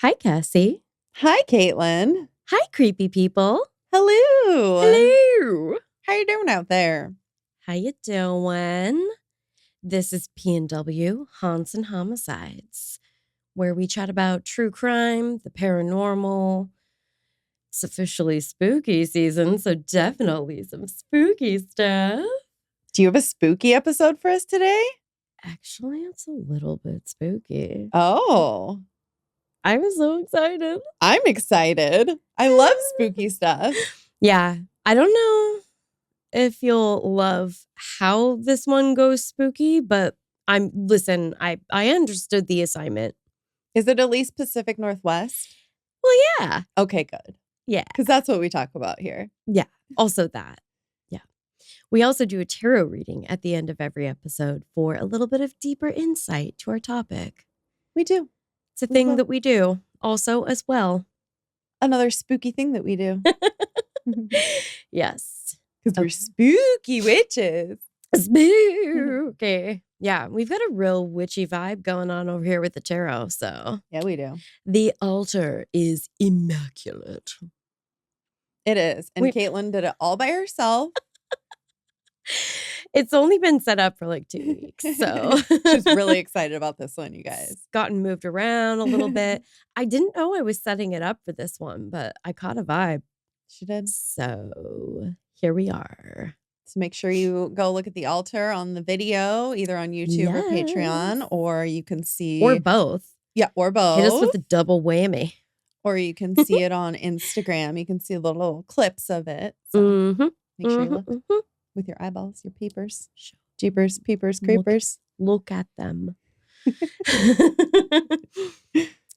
Hi, Cassie. Hi, Caitlin. Hi, creepy people. Hello. Hello. How you doing out there? How you doing? This is P&W, Haunts and Homicides, where we chat about true crime, the paranormal. It's officially spooky season, so definitely some spooky stuff. Do you have a spooky episode for us today? Actually, it's a little bit spooky. Oh. I'm so excited. I'm excited. I love spooky stuff. Yeah. I don't know if you'll love how this one goes spooky, but I understood the assignment. Is it at least Pacific Northwest? Well, yeah. Okay, good. Yeah. Because that's what we talk about here. Yeah. Also that. Yeah. We also do a tarot reading at the end of every episode for a little bit of deeper insight to our topic. We do. It's a thing that we do also as well. Another spooky thing that we do. Yes. Because we're spooky witches. Spooky. Yeah, we've got a real witchy vibe going on over here with the tarot. So yeah, we do. The altar is immaculate. It is. And Caitlin did it all by herself. It's only been set up for like 2 weeks. So she's really excited about this one, you guys. It's gotten moved around a little bit. I didn't know I was setting it up for this one, but I caught a vibe. She did. So here we are. So make sure you go look at the altar on the video, either on YouTube or Patreon, or you can see. Or both. Yeah, or both. Hit us with a double whammy. Or you can see it on Instagram. You can see little clips of it. So make sure you look with your eyeballs, your peepers. Jeepers, peepers, creepers. Look at them.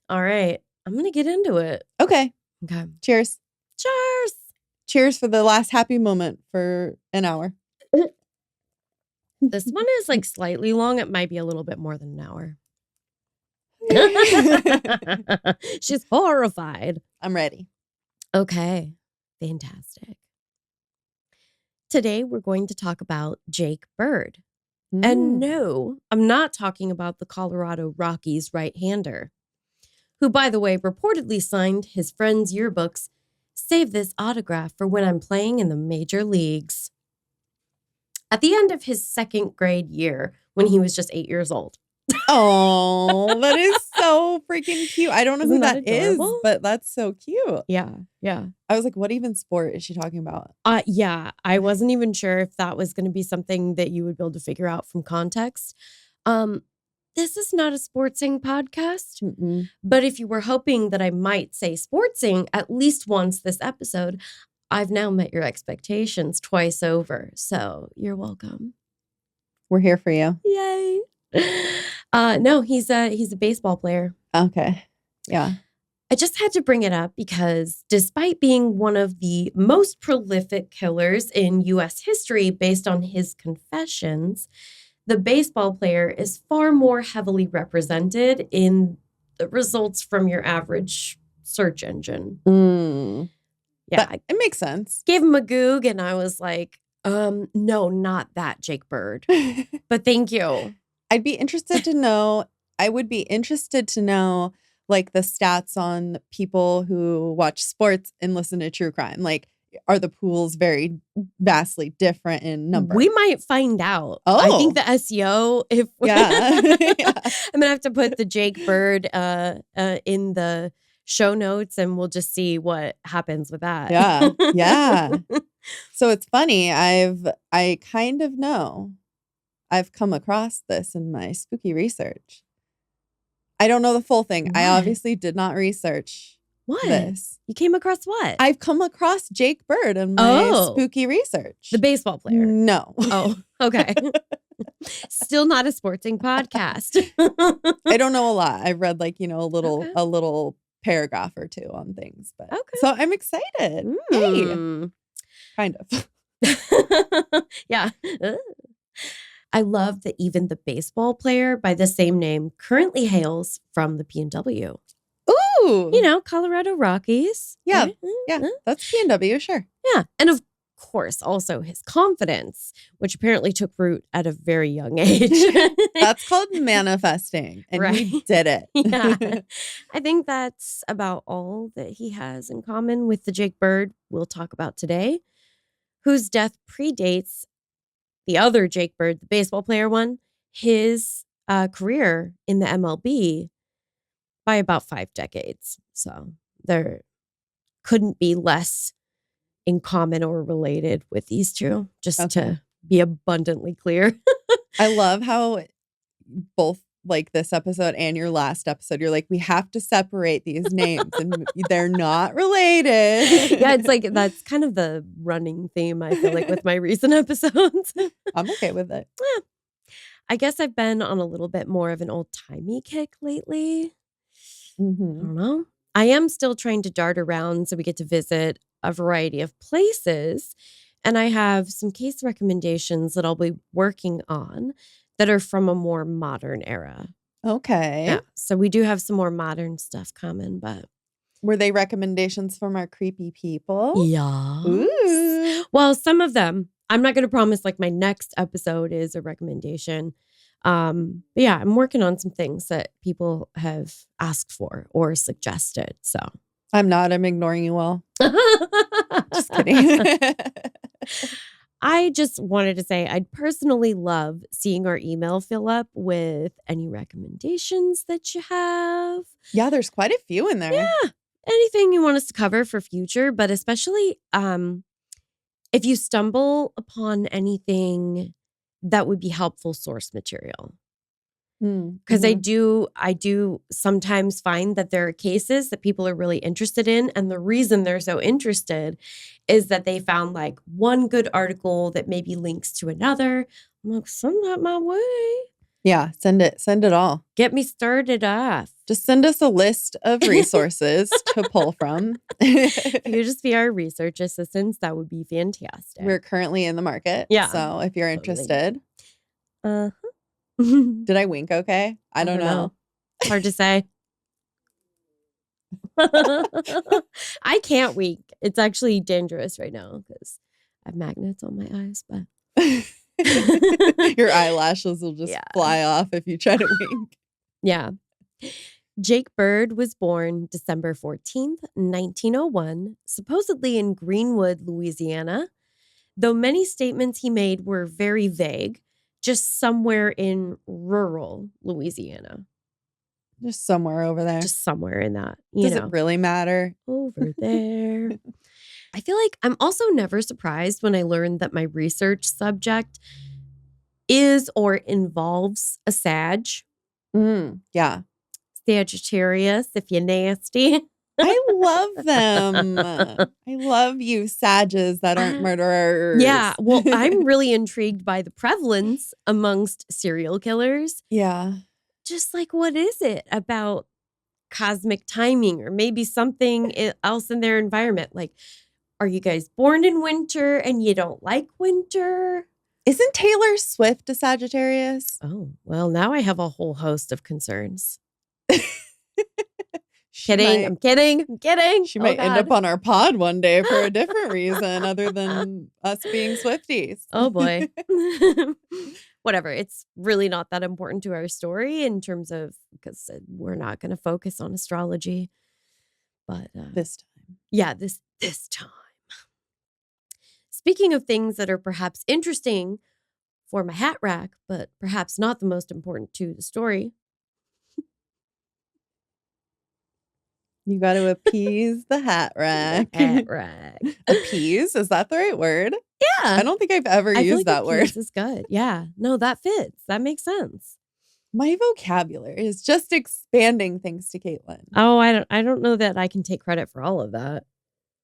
All right. I'm going to get into it. Okay. Cheers. Cheers. Cheers for the last happy moment for an hour. This one is like slightly long. It might be a little bit more than an hour. She's horrified. I'm ready. Okay. Fantastic. Today, we're going to talk about Jake Bird. And no, I'm not talking about the Colorado Rockies right-hander, who, by the way, reportedly signed his friend's yearbooks, "Save this autograph for when I'm playing in the major leagues." At the end of his second grade year, when he was just 8 years old. Oh, that is so freaking cute. I don't know who that is, adorable? but that's so cute. Yeah. I was like, what even sport is she talking about? Yeah, I wasn't even sure if that was going to be something that you would be able to figure out from context. This is not a sportsing podcast, but if you were hoping that I might say sportsing at least once this episode, I've now met your expectations twice over. So you're welcome. We're here for you. Yay. No, he's a baseball player. Okay. Yeah. I just had to bring it up because despite being one of the most prolific killers in U.S. history based on his confessions, the baseball player is far more heavily represented in the results from your average search engine. Yeah. It makes sense. Gave him a Goog and I was like, no, not that Jake Bird. But thank you. I would be interested to know, like, the stats on people who watch sports and listen to true crime. Like, are the pools very vastly different in number? We might find out. Oh. I think the SEO, Yeah. I'm going to have to put the Jake Bird in the show notes and we'll just see what happens with that. Yeah. So it's funny. I kind of know. I've come across this in my spooky research. I don't know the full thing. What? I obviously did not research this. You came across what? I've come across Jake Bird in my spooky research. The baseball player? No. Oh, okay. Still not a sportsing podcast. I don't know a lot. I've read like, a little paragraph or two on things. But so I'm excited. Hey. Kind of. Yeah. I love that even the baseball player by the same name currently hails from the P&W. Ooh. Colorado Rockies. Yeah. Right? Yeah. That's P&W, sure. Yeah. And of course, also his confidence, which apparently took root at a very young age. That's called manifesting. And he did it. Yeah. I think that's about all that he has in common with the Jake Bird we'll talk about today, whose death predates the other Jake Bird, the baseball player one, his career in the MLB by about 5 decades. So there couldn't be less in common or related with these two, just to be abundantly clear. I love how both like this episode and your last episode, you're like, we have to separate these names and they're not related. Yeah, it's like that's kind of the running theme, I feel like, with my recent episodes. I'm okay with it. Yeah. I guess I've been on a little bit more of an old-timey kick lately. I don't know. I am still trying to dart around so we get to visit a variety of places. And I have some case recommendations that I'll be working on that are from a more modern era. Okay. Yeah. So we do have some more modern stuff coming, but. Were they recommendations from our creepy people? Yeah. Ooh. Well, some of them. I'm not going to promise like my next episode is a recommendation. But yeah, I'm working on some things that people have asked for or suggested. So I'm not. I'm ignoring you all. Just kidding. I just wanted to say I'd personally love seeing our email fill up with any recommendations that you have. Yeah, there's quite a few in there. Yeah. Anything you want us to cover for future, but especially if you stumble upon anything that would be helpful source material. Because I do sometimes find that there are cases that people are really interested in. And the reason they're so interested is that they found like one good article that maybe links to another. I'm like, send that my way. Yeah, send it all. Get me started off. Just send us a list of resources to pull from. If you just be our research assistants, that would be fantastic. We're currently in the market. Yeah. So if you're interested. Uh-huh. Did I wink okay? I don't know. Hard to say. I can't wink. It's actually dangerous right now because I have magnets on my eyes, but your eyelashes will just fly off if you try to wink. Yeah. Jake Bird was born December 14th, 1901, supposedly in Greenwood, Louisiana, though many statements he made were very vague. Just somewhere in rural Louisiana. Just somewhere over there. Just somewhere in that. Does it really matter? Over there. I feel like I'm also never surprised when I learn that my research subject is or involves a Sag. Yeah. Sagittarius, if you're nasty. I love them. I love you Sages that aren't murderers. Yeah. Well, I'm really intrigued by the prevalence amongst serial killers. Yeah. Just like, what is it about cosmic timing or maybe something else in their environment? Like, are you guys born in winter and you don't like winter? Isn't Taylor Swift a Sagittarius? Oh, well, now I have a whole host of concerns. I'm kidding. She might end up on our pod one day for a different reason other than us being Swifties. Oh, boy. Whatever. It's really not that important to our story in terms of, because we're not going to focus on astrology. But this time. Yeah, this time. Speaking of things that are perhaps interesting for my hat rack, but perhaps not the most important to the story. You got to appease the hat rack. Hat rack. Appease? Is that the right word? Yeah. I don't think I've ever used that word. Appease is good. Yeah. No, that fits. That makes sense. My vocabulary is just expanding thanks to Caitlin. Oh, I don't know that I can take credit for all of that.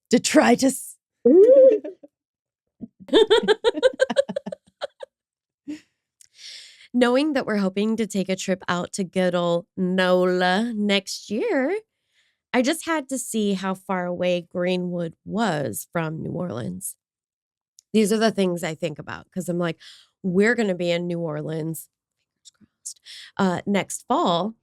Detritus. Knowing that we're hoping to take a trip out to good old NOLA next year, I just had to see how far away Greenwood was from New Orleans. These are the things I think about because I'm like, we're going to be in New Orleans next fall,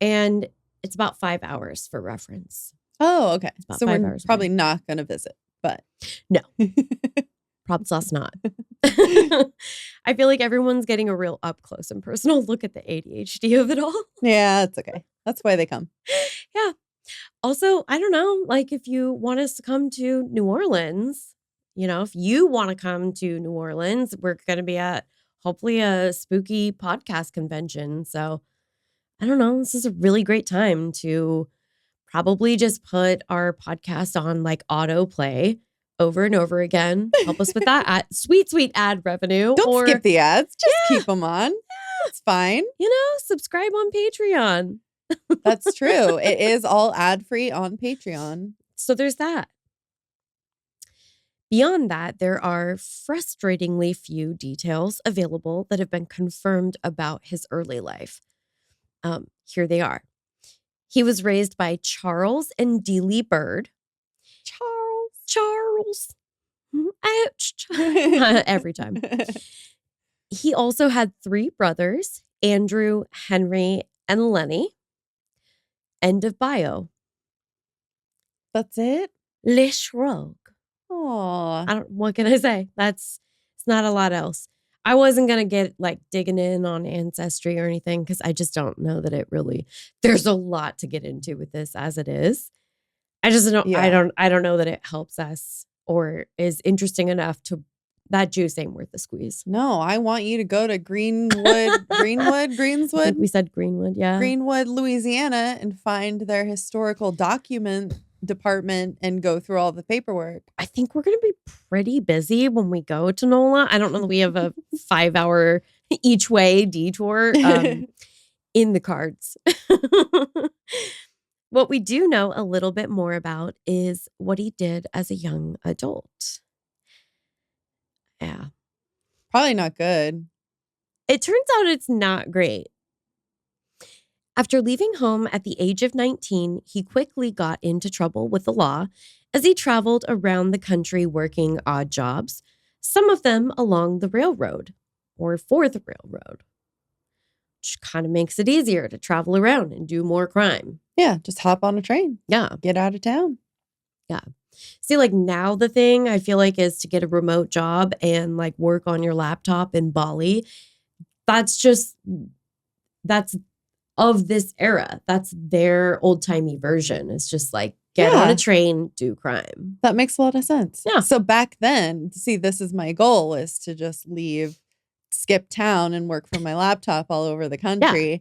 and it's about 5 hours for reference. Oh, okay. It's about so 5 we're hours probably away. not going to visit, but no. Props not. I feel like everyone's getting a real up close and personal look at the ADHD of it all. Yeah, it's okay. That's why they come. Yeah. Also, I don't know, like if you want us to come to New Orleans, if you want to come to New Orleans, we're going to be at hopefully a spooky podcast convention. So I don't know. This is a really great time to probably just put our podcast on like autoplay over and over again. Help us with that sweet ad revenue. Don't skip the ads. Just keep them on. Yeah. It's fine. Subscribe on Patreon. That's true. It is all ad-free on Patreon. So there's that. Beyond that, there are frustratingly few details available that have been confirmed about his early life. Here they are. He was raised by Charles and Dealey Bird. Charles. Ouch. Every time. He also had 3 brothers, Andrew, Henry, and Lenny. End of bio. That's it? Le Shrug. Aw. What can I say? It's not a lot else. I wasn't going to get like digging in on ancestry or anything because I just don't know that there's a lot to get into with this as it is. I just don't, I don't know that it helps us or is interesting enough that juice ain't worth the squeeze. No, I want you to go to Greenswood, I think we said Greenwood, yeah. Greenwood, Louisiana, and find their historical document department and go through all the paperwork. I think we're going to be pretty busy when we go to NOLA. I don't know that we have a 5-hour each way detour in the cards. What we do know a little bit more about is what he did as a young adult. Yeah. Probably not good. It turns out it's not great. After leaving home at the age of 19, he quickly got into trouble with the law as he traveled around the country working odd jobs, some of them along the railroad or for the railroad, which kind of makes it easier to travel around and do more crime. Yeah, just hop on a train. Yeah. Get out of town. Yeah. See, like now the thing I feel like is to get a remote job and like work on your laptop in Bali. That's of this era. That's their old timey version. It's just like get on a train, do crime. That makes a lot of sense. Yeah. So back then, see, this is my goal is to just skip town and work from my laptop all over the country. Yeah.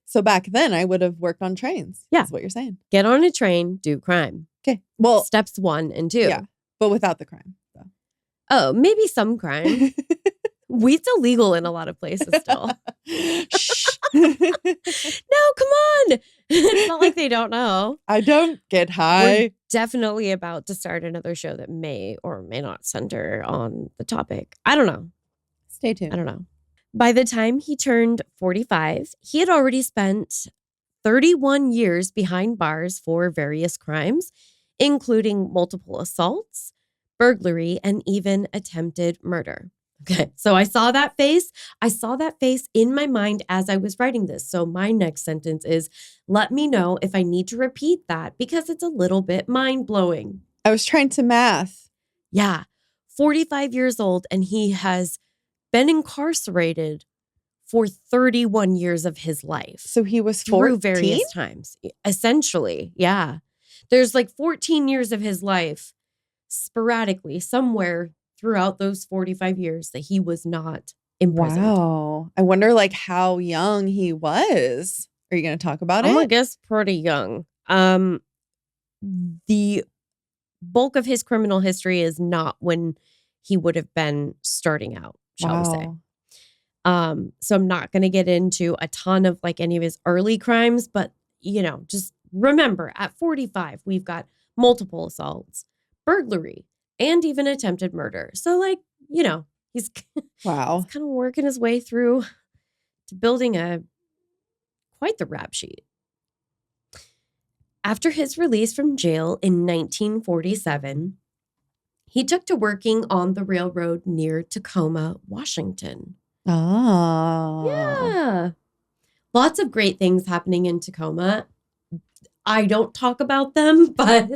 So back then I would have worked on trains. Yeah. That's what you're saying. Get on a train, do crime. Okay. Well, steps 1 and 2. Yeah. But without the crime. So. Oh, maybe some crime. Weed's illegal in a lot of places still. Shh. No, come on. It's not like they don't know. I don't get high. We're definitely about to start another show that may or may not center on the topic. I don't know. Stay tuned. I don't know. By the time he turned 45, he had already spent 31 years behind bars for various crimes, including multiple assaults, burglary, and even attempted murder. Okay, so I saw that face. I saw that face in my mind as I was writing this. So my next sentence is, let me know if I need to repeat that because it's a little bit mind-blowing. I was trying to math. Yeah, 45 years old, and he has been incarcerated for 31 years of his life. So he was 14? Through various times. Essentially, yeah. There's like 14 years of his life sporadically somewhere throughout those 45 years that he was not imprisoned. Wow. I wonder like how young he was. Are you going to talk about it? I guess pretty young. The bulk of his criminal history is not when he would have been starting out, shall we say. So I'm not going to get into a ton of like any of his early crimes, but just remember at 45, we've got multiple assaults, burglary, and even attempted murder. So like, he's wow. He's kind of working his way through to building quite the rap sheet. After his release from jail in 1947, he took to working on the railroad near Tacoma, Washington. Oh. Yeah. Lots of great things happening in Tacoma. I don't talk about them, but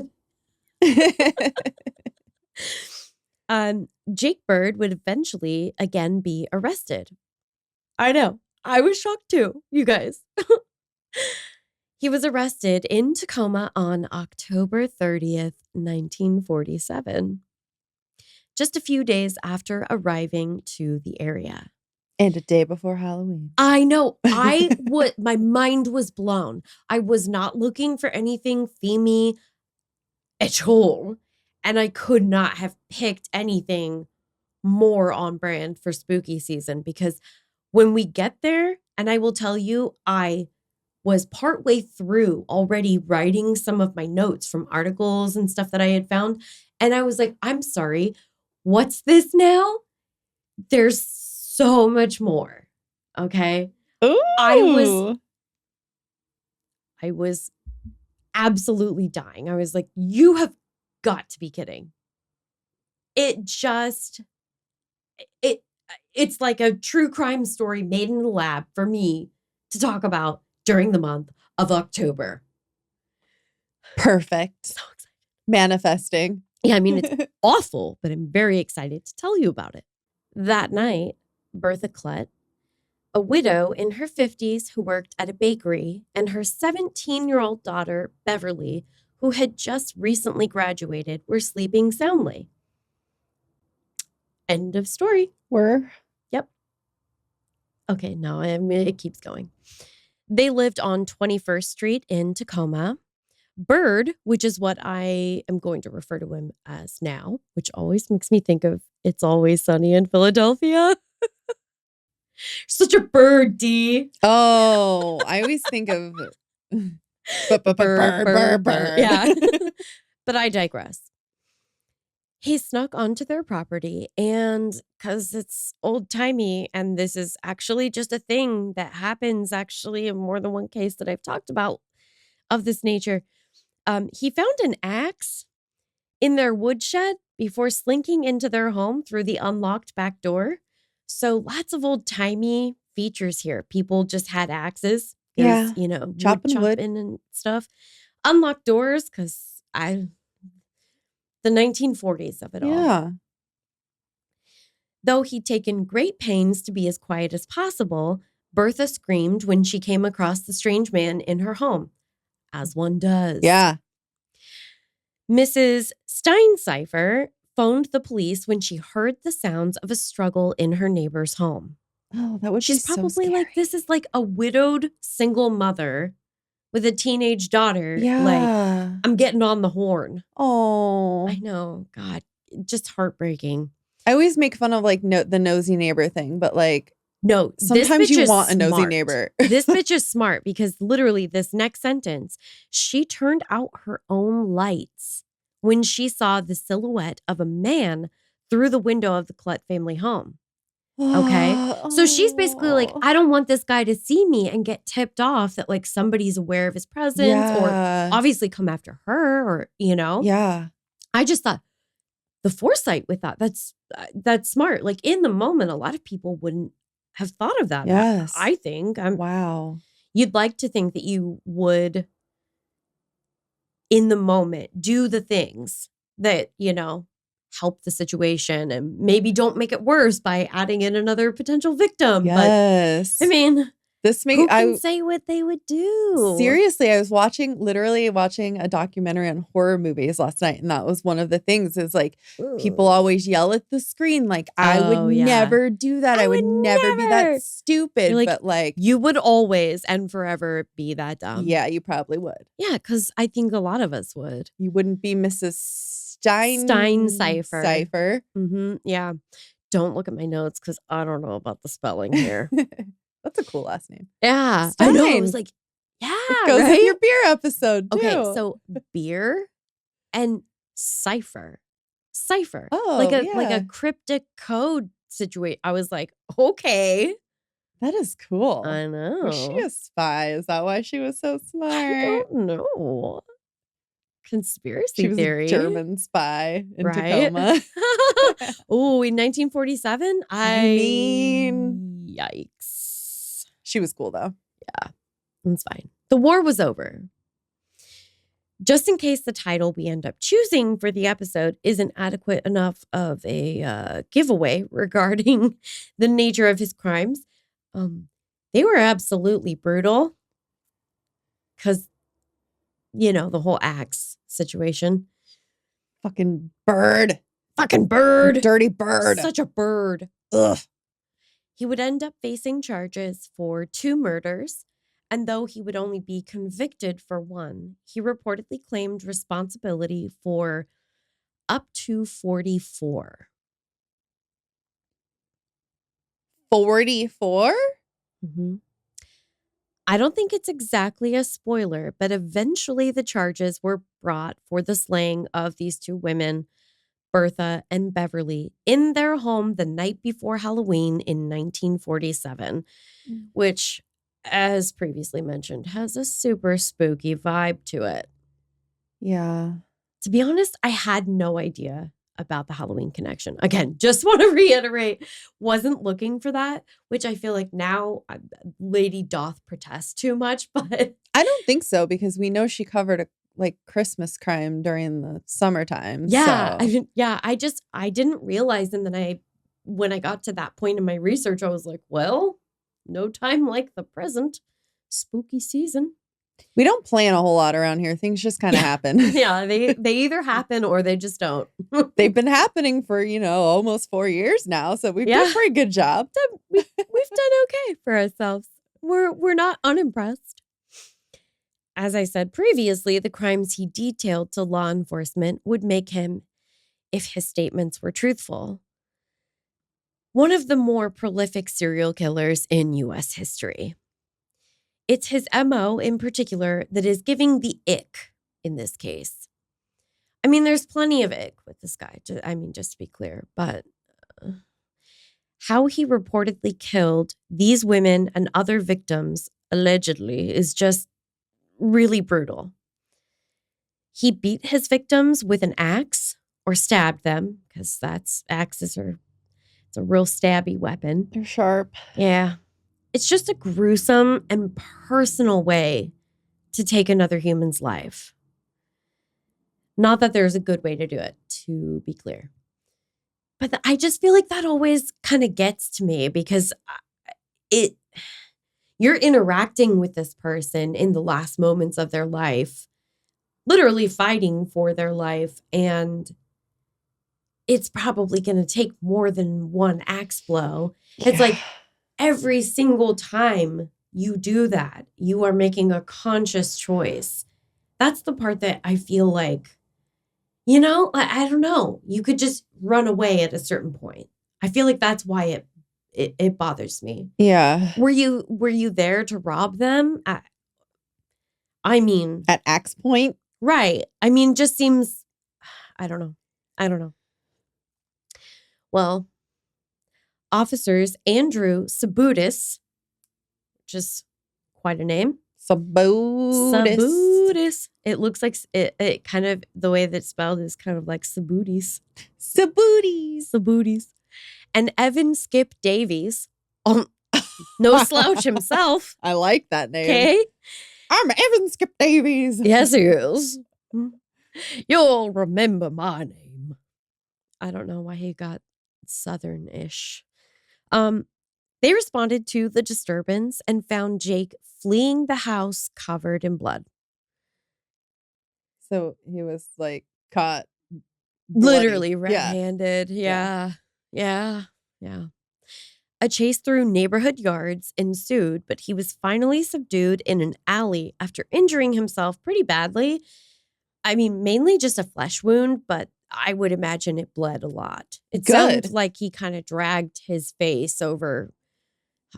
Jake Bird would eventually again be arrested. I know. I was shocked too, you guys. He was arrested in Tacoma on October 30th, 1947, just a few days after arriving to the area. And a day before Halloween. I know. My mind was blown. I was not looking for anything themey at all. And I could not have picked anything more on brand for spooky season, because when we get there, and I will tell you, I was partway through already writing some of my notes from articles and stuff that I had found. And I was like, I'm sorry, what's this now? There's so much more. Okay. Ooh. I was absolutely dying. I was like, you have got to be kidding. It's like a true crime story made in the lab for me to talk about during the month of October. Perfect. So excited. Manifesting. Yeah, I mean, it's awful, but I'm very excited to tell you about it. That night, Bertha Kludt, a widow in her 50s who worked at a bakery, and her 17-year-old daughter, Beverly, who had just recently graduated, were sleeping soundly. End of story. Yep. Okay, no, it keeps going. They lived on 21st Street in Tacoma. Bird, which is what I am going to refer to him as now, which always makes me think of It's Always Sunny in Philadelphia. Such a bird, D. Oh, I always think of bird. Yeah. But I digress. He snuck onto their property, and because it's old-timey, and this is actually just a thing that happens actually in more than one case that I've talked about of this nature, he found an axe in their woodshed before slinking into their home through the unlocked back door. So lots of old-timey features here. People just had axes. Yeah. Chopping wood and stuff. Unlocked doors, because the 1940s of it all. Yeah. Though he'd taken great pains to be as quiet as possible, Bertha screamed when she came across the strange man in her home, as one does. Yeah. Mrs. Steincypher phoned the police when she heard the sounds of a struggle in her neighbor's home. Oh, that would She's be so probably scary. like, this is like a widowed single mother with a teenage daughter. Yeah. Like, I'm getting on the horn. Oh. I know. God, just heartbreaking. I always make fun of like the nosy neighbor thing, but like, no, sometimes you want a nosy neighbor. This bitch is smart, because literally this next sentence, she turned out her own lights when she saw the silhouette of a man through the window of the Kludt family home. Okay. So she's basically like, I don't want this guy to see me and get tipped off that like somebody's aware of his presence or obviously come after her, or, Yeah. I just thought the foresight with that, that's smart. Like in the moment, a lot of people wouldn't have thought of that. Yes. I think. Wow. You'd like to think that you would, in the moment, do the things that, help the situation and maybe don't make it worse by adding in another potential victim. Yes. But I mean, who can say what they would do? Seriously, I was literally watching a documentary on horror movies last night, and that was one of the things is like, people always yell at the screen like, I would never do that. I would never be that stupid. Like, but like, you would always and forever be that dumb. Yeah, you probably would. Yeah, because I think a lot of us would. You wouldn't be Mrs. Steincypher. Yeah. Don't look at my notes because I don't know about the spelling here. That's a cool last name. Yeah. Stein. I know. I was like, yeah. It goes with your beer episode too. Okay, so beer and cipher. Oh, like a cryptic code situation. I was like, okay. That is cool. I know. Was she a spy? Is that why she was so smart? I don't know. Conspiracy she was theory. A German spy in right? Tacoma. Oh, in 1947? I mean, yikes. She was cool though. Yeah, that's fine. The war was over. Just in case the title we end up choosing for the episode isn't adequate enough of a giveaway regarding the nature of his crimes, they were absolutely brutal. Because, the whole axe situation. Fucking bird. Fucking bird. Dirty bird. Such a bird. Ugh. He would end up facing charges for 2 murders. And though he would only be convicted for 1, he reportedly claimed responsibility for up to 44. 44? Mm-hmm. I don't think it's exactly a spoiler, but eventually the charges were brought for the slaying of these 2 women, Bertha and Beverly, in their home the night before Halloween in 1947, which, as previously mentioned, has a super spooky vibe to it. Yeah. To be honest, I had no idea about the Halloween connection. Again, just want to reiterate, wasn't looking for that, which I feel like now Lady doth protest too much, but I don't think so, because we know she covered a Christmas crime during the summertime. Yeah. So. I didn't realize. And then when I got to that point in my research, I was like, well, no time like the present. Spooky season. We don't plan a whole lot around here. Things just kind of happen. Yeah, they either happen or they just don't. They've been happening for, almost 4 years now. So we've done a pretty good job. We've done okay for ourselves. We're not unimpressed. As I said previously, the crimes he detailed to law enforcement would make him, if his statements were truthful, one of the more prolific serial killers in U.S. history. It's his MO in particular that is giving the ick in this case. I mean, there's plenty of ick with this guy, just to be clear, but how he reportedly killed these women and other victims, allegedly, is just really brutal. He beat his victims with an axe or stabbed them, because axes are, it's a real stabby weapon. They're sharp. Yeah. It's just a gruesome and personal way to take another human's life. Not that there's a good way to do it, to be clear. But I just feel like that always kind of gets to me, because you're interacting with this person in the last moments of their life, literally fighting for their life. And it's probably going to take more than one axe blow. Yeah. It's like every single time you do that, you are making a conscious choice. That's the part that I feel like, I don't know. You could just run away at a certain point. I feel like that's why it bothers me. Yeah. Were you there to rob them? At axe point? Right. Just seems, I don't know. Well, officers Andrew Sabutis, which is quite a name. Sabutis. It looks like it kind of, the way that it's spelled is kind of like Sabutis. Sabutis. And Evan Skip Davies, no slouch himself. I like that name. Okay. I'm Evan Skip Davies. Yes, he is. You'll remember my name. I don't know why he got Southern-ish. They responded to the disturbance and found Jake fleeing the house covered in blood. So he was caught literally red-handed. Yeah. A chase through neighborhood yards ensued, but he was finally subdued in an alley after injuring himself pretty badly. Mainly just a flesh wound, but I would imagine it bled a lot. It sounded like he kind of dragged his face over.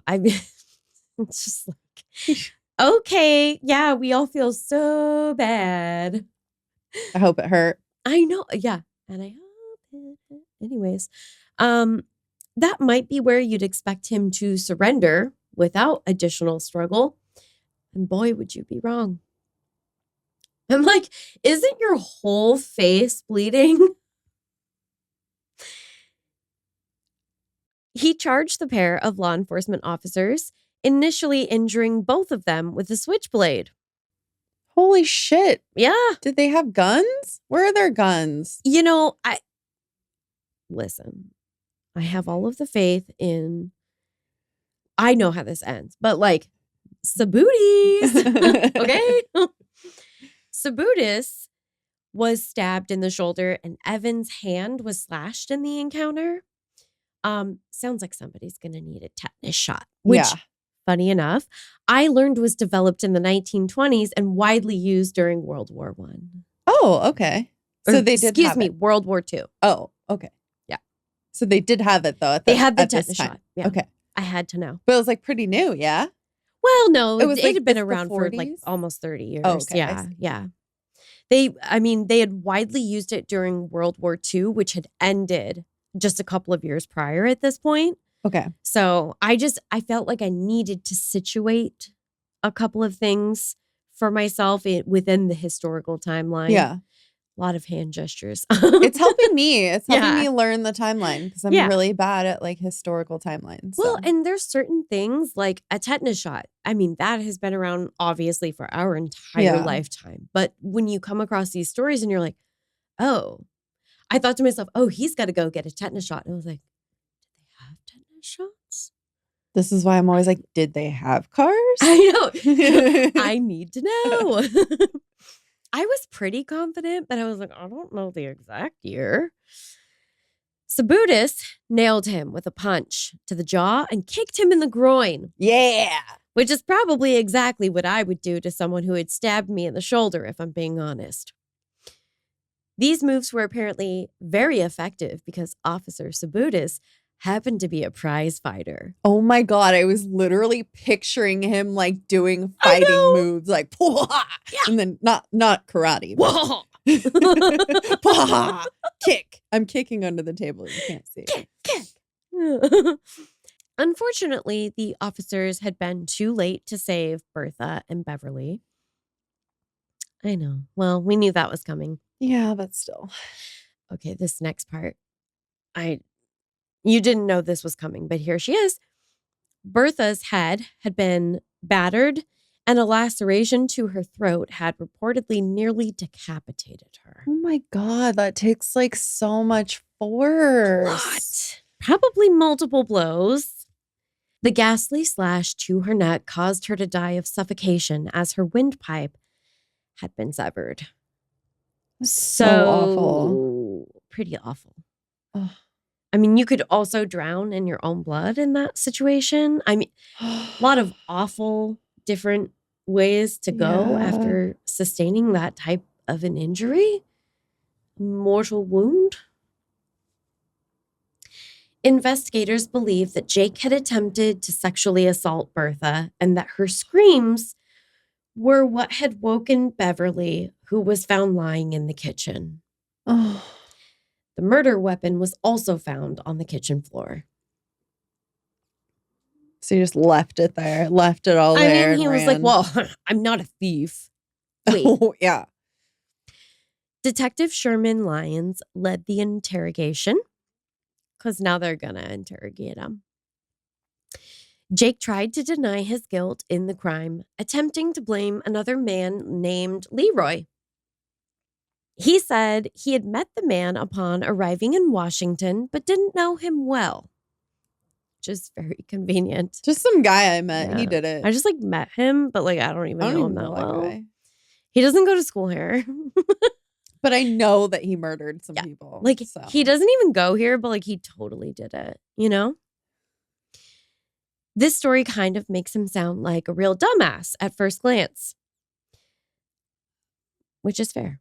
It's just like, okay, yeah, we all feel so bad. I hope it hurt. I know, yeah, and I hope it hurt. Anyways, that might be where you'd expect him to surrender without additional struggle. And boy, would you be wrong. I'm like, isn't your whole face bleeding? He charged the pair of law enforcement officers, initially injuring both of them with a switchblade. Holy shit. Yeah. Did they have guns? Where are their guns? You know, listen, I have all of the faith in, I know how this ends, but like, Sabooties. Okay. Sabootis was stabbed in the shoulder and Evan's hand was slashed in the encounter. Sounds like somebody's going to need a tetanus shot, which, funny enough, I learned was developed in the 1920s and widely used during World War I. Oh, okay. So they did excuse me, World War II. Oh, okay. Yeah. So they did have it though. They had the tetanus shot. Yeah. Okay. I had to know. But it was like pretty new, yeah? Well, no, it had been around for like almost 30 years. Oh, okay. Yeah. They had widely used it during World War II, which had ended just a couple of years prior at this point. Okay. So I felt like I needed to situate a couple of things for myself within the historical timeline. Yeah. A lot of hand gestures. It's helping me. It's helping me learn the timeline because I'm really bad at like historical timelines. Well, and there's certain things like a tetanus shot. I mean, that has been around obviously for our entire lifetime. But when you come across these stories and you're like, oh, I thought to myself, oh, he's got to go get a tetanus shot. And I was like, did they have tetanus shots? This is why I'm always like, did they have cars? I know. I need to know. I was pretty confident, but I was like, I don't know the exact year. Sabootis nailed him with a punch to the jaw and kicked him in the groin. Yeah. Which is probably exactly what I would do to someone who had stabbed me in the shoulder, if I'm being honest. These moves were apparently very effective because Officer Sabootis happened to be a prize fighter. Oh my God. I was literally picturing him like doing fighting moves like, and then not karate. Kick. I'm kicking under the table. You can't see. Kick. Unfortunately, the officers had been too late to save Bertha and Beverly. I know. Well, we knew that was coming. Yeah, but still. Okay, this next part. You didn't know this was coming, but here she is. Bertha's head had been battered, and a laceration to her throat had reportedly nearly decapitated her. Oh my God, that takes like so much force. What? Probably multiple blows. The ghastly slash to her neck caused her to die of suffocation as her windpipe had been severed. So awful. Pretty awful. Ugh. I mean, you could also drown in your own blood in that situation. I mean, a lot of awful different ways to go after sustaining that type of an injury. Mortal wound. Investigators believe that Jake had attempted to sexually assault Bertha and that her screams were what had woken Beverly, who was found lying in the kitchen. Oh. The murder weapon was also found on the kitchen floor. So you just left it there, left it all there. I mean, he was like, well, I'm not a thief. Wait. Oh, yeah. Detective Sherman Lyons led the interrogation because now they're going to interrogate him. Jake tried to deny his guilt in the crime, attempting to blame another man named Leroy. He said he had met the man upon arriving in Washington, but didn't know him well. Which is very convenient. Just some guy I met. Yeah. He did it. I just met him, but I don't even know him that well. Guy. He doesn't go to school here. But I know that he murdered some people. He doesn't even go here, but he totally did it, you know? This story kind of makes him sound like a real dumbass at first glance. Which is fair.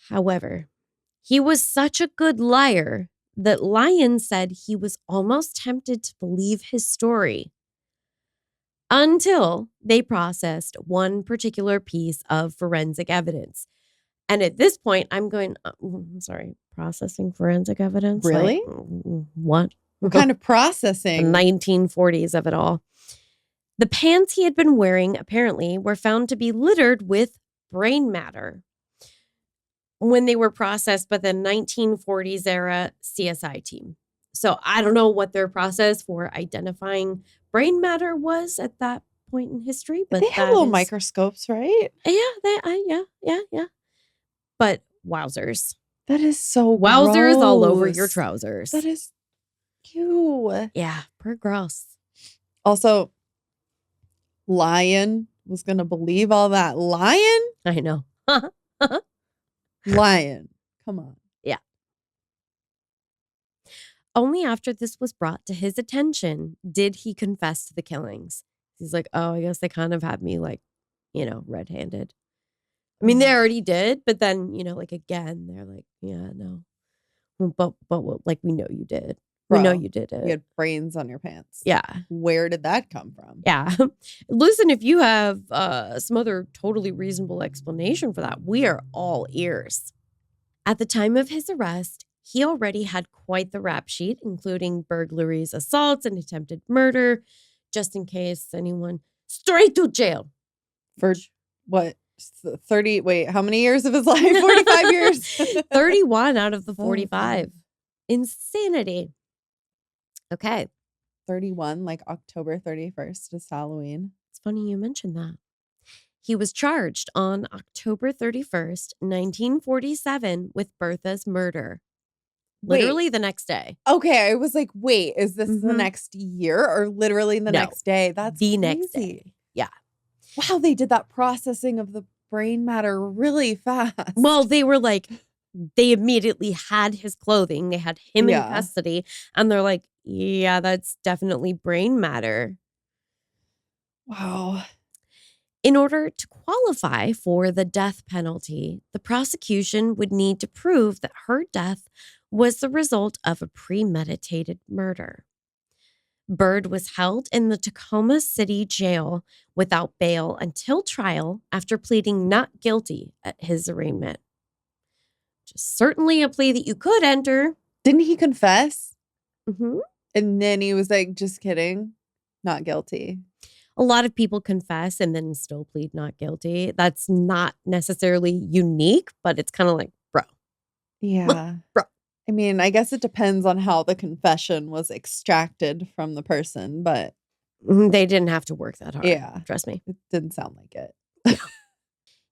However, he was such a good liar that Lyons said he was almost tempted to believe his story until they processed one particular piece of forensic evidence. And at this point, I'm going, I'm sorry, processing forensic evidence? Really? What? What kind of processing? The 1940s of it all. The pants he had been wearing, apparently, were found to be littered with brain matter when they were processed by the 1940s era CSI team. So I don't know what their process for identifying brain matter was at that point in history. But they have little microscopes, right? Yeah. But wowzers. That is so wowzers gross. all over your trousers. That is ew. Yeah, pretty gross. Also, lion was going to believe all that. Lion? I know. Lion. Come on. Yeah. Only after this was brought to his attention did he confess to the killings. He's like, oh, I guess they kind of had me like, red-handed. I mean, they already did, but then, like again, they're like, yeah, no. But like, we know you did. Bro, we know you did it. You had brains on your pants. Yeah. Where did that come from? Yeah. Listen, if you have some other totally reasonable explanation for that, we are all ears. At the time of his arrest, he already had quite the rap sheet, including burglaries, assaults, and attempted murder, just in case anyone straight to jail. For what? 30, wait, how many years of his life? 45 years? 31 out of the 45. Insanity. Okay. 31, like October 31st is Halloween. It's funny you mentioned that. He was charged on October 31st, 1947 with Bertha's murder. Literally the next day. Okay, I was like, wait, is this the next year or literally the next day? That's the crazy. Next day. Yeah. Wow, they did that processing of the brain matter really fast. Well, they were like, they immediately had his clothing. They had him in custody. And they're like, yeah, that's definitely brain matter. Wow. In order to qualify for the death penalty, the prosecution would need to prove that her death was the result of a premeditated murder. Bird was held in the Tacoma City Jail without bail until trial after pleading not guilty at his arraignment. Which is certainly a plea that you could enter. Didn't he confess? Mm-hmm. And then he was like, just kidding, not guilty. A lot of people confess and then still plead not guilty. That's not necessarily unique, but it's kind of like, bro. Yeah. Bro. I mean, I guess it depends on how the confession was extracted from the person, but they didn't have to work that hard. Yeah. Trust me. It didn't sound like it. Yeah.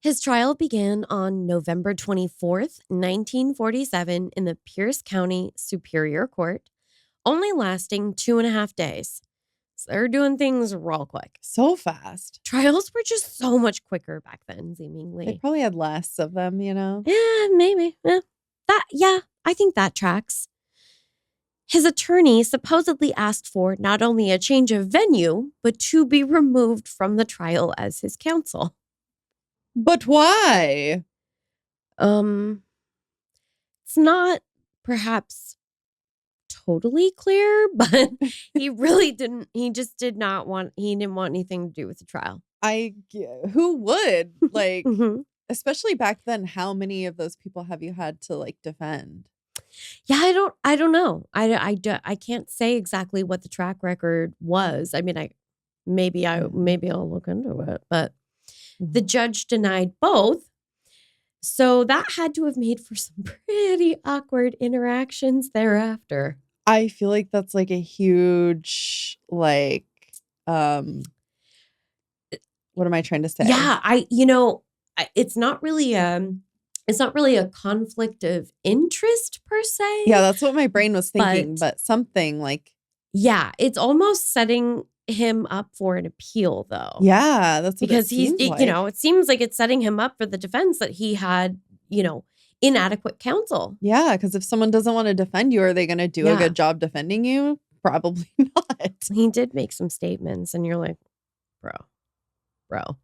His trial began on November 24th, 1947 in the Pierce County Superior Court, only lasting 2.5 days. So they're doing things real quick. So fast. Trials were just so much quicker back then, seemingly. They probably had less of them, Yeah, maybe. Yeah. I think that tracks. His attorney supposedly asked for not only a change of venue, but to be removed from the trial as his counsel. But why? It's not perhaps totally clear, but he really didn't. He just didn't want anything to do with the trial. Who would? Like, Mm-hmm. especially back then, how many of those people have you had to like defend? Yeah, I don't know. I can't say exactly what the track record was. I mean, maybe I'll look into it, but the judge denied both. So that had to have made for some pretty awkward interactions thereafter. I feel like that's like a huge, like, what am I trying to say? Yeah, it's not really a conflict of interest per se. Yeah, that's what my brain was thinking, but something like. Yeah, it's almost setting him up for an appeal though. Yeah, that's what because it seems like. It seems like it's setting him up for the defense that he had, inadequate counsel. Yeah, because if someone doesn't want to defend you, are they going to do a good job defending you? Probably not. He did make some statements and you're like, bro,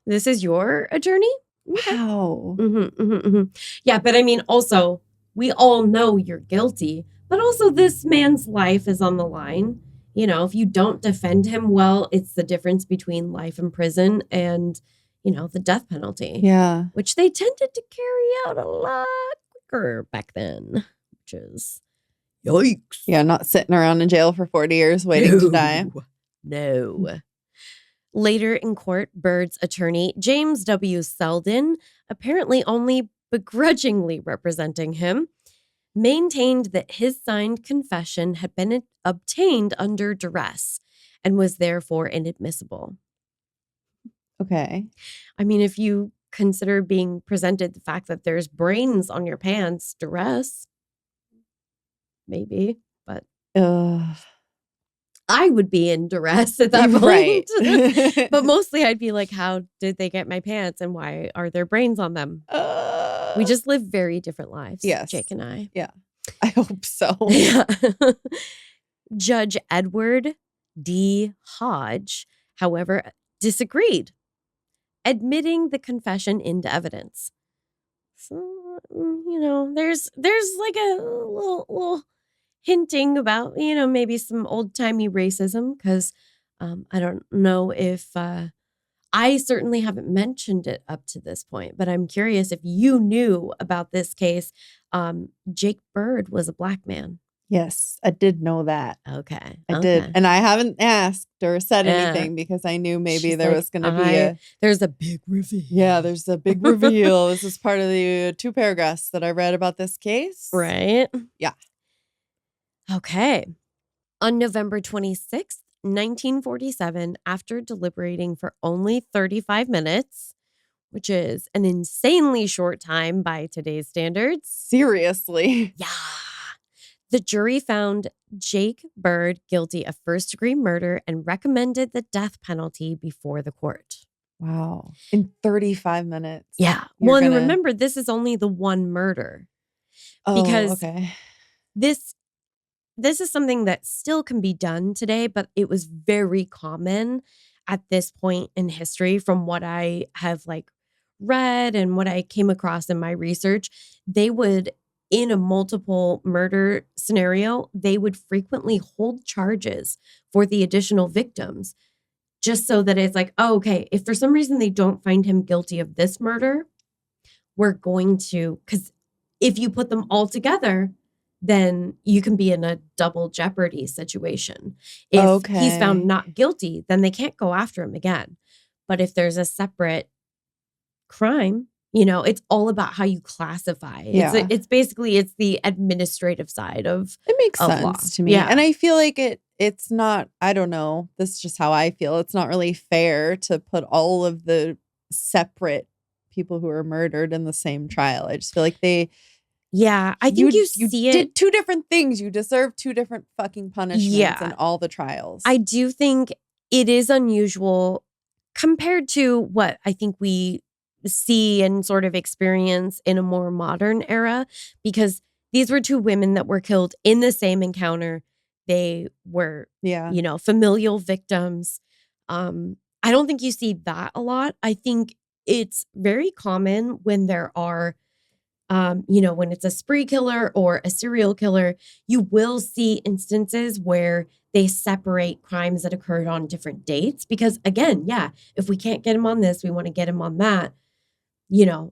this is your attorney? Wow. Mm-hmm. Yeah, but I mean, also, we all know you're guilty, but also this man's life is on the line. If you don't defend him well, it's the difference between life in prison and, the death penalty. Yeah. Which they tended to carry out a lot quicker back then, which is yikes. Yeah, not sitting around in jail for 40 years waiting to die. No. Later in court, Bird's attorney, James W. Selden, apparently only begrudgingly representing him, maintained that his signed confession had been obtained under duress and was therefore inadmissible. Okay. I mean, if you consider being presented the fact that there's brains on your pants, duress, maybe, but I would be in duress at that point. Right. But mostly I'd be like, how did they get my pants and why are there brains on them? We just live very different lives, yes. Jake and I. Yeah. I hope so. Yeah. Judge Edward D. Hodge, however, disagreed, admitting the confession into evidence. So, there's like a little hinting about, maybe some old-timey racism, because I don't know if I certainly haven't mentioned it up to this point, but I'm curious if you knew about this case. Jake Bird was a black man. Yes, I did know that. Okay. I did. And I haven't asked or said anything because I knew maybe there was going to be there's a big reveal. Yeah, there's a big reveal. This is part of the 2 paragraphs that I read about this case. Right? Yeah. Okay. On November 26th, 1947, after deliberating for only 35 minutes, which is an insanely short time by today's standards. Seriously. Yeah. The jury found Jake Bird guilty of first-degree murder and recommended the death penalty before the court. Wow. In 35 minutes. Yeah. Well, and remember, this is only the one murder. Oh, because okay. This is something that still can be done today, but it was very common at this point in history from what I have read and what I came across in my research. They would, in a multiple murder scenario, they would frequently hold charges for the additional victims just so that it's like, oh, okay, if for some reason they don't find him guilty of this murder, we're going to, because if you put them all together, then you can be in a double jeopardy situation. If he's found not guilty, then they can't go after him again. But if there's a separate crime, it's all about how you classify. Yeah. It's basically the administrative side of it makes sense law. To me. Yeah. And I feel like it's not, I don't know, this is just how I feel. It's not really fair to put all of the separate people who are murdered in the same trial. I just feel like yeah, I think you see it. Did 2 different things. You deserve 2 different fucking punishments in all the trials. I do think it is unusual compared to what I think we see and sort of experience in a more modern era, because these were 2 women that were killed in the same encounter. They were, familial victims. I don't think you see that a lot. I think it's very common when there are when it's a spree killer or a serial killer, you will see instances where they separate crimes that occurred on different dates. Because again, if we can't get him on this, we want to get him on that.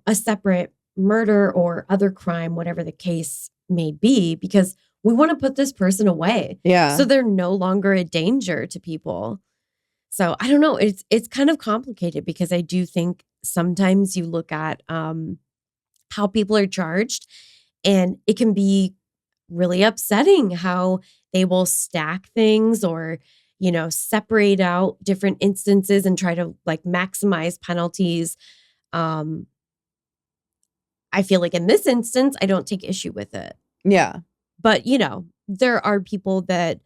A separate murder or other crime, whatever the case may be, because we want to put this person away. Yeah. So they're no longer a danger to people. So I don't know. It's kind of complicated because I do think sometimes you look at how people are charged, and it can be really upsetting how they will stack things or, separate out different instances and try to maximize penalties. I feel like in this instance, I don't take issue with it. Yeah. But, there are people that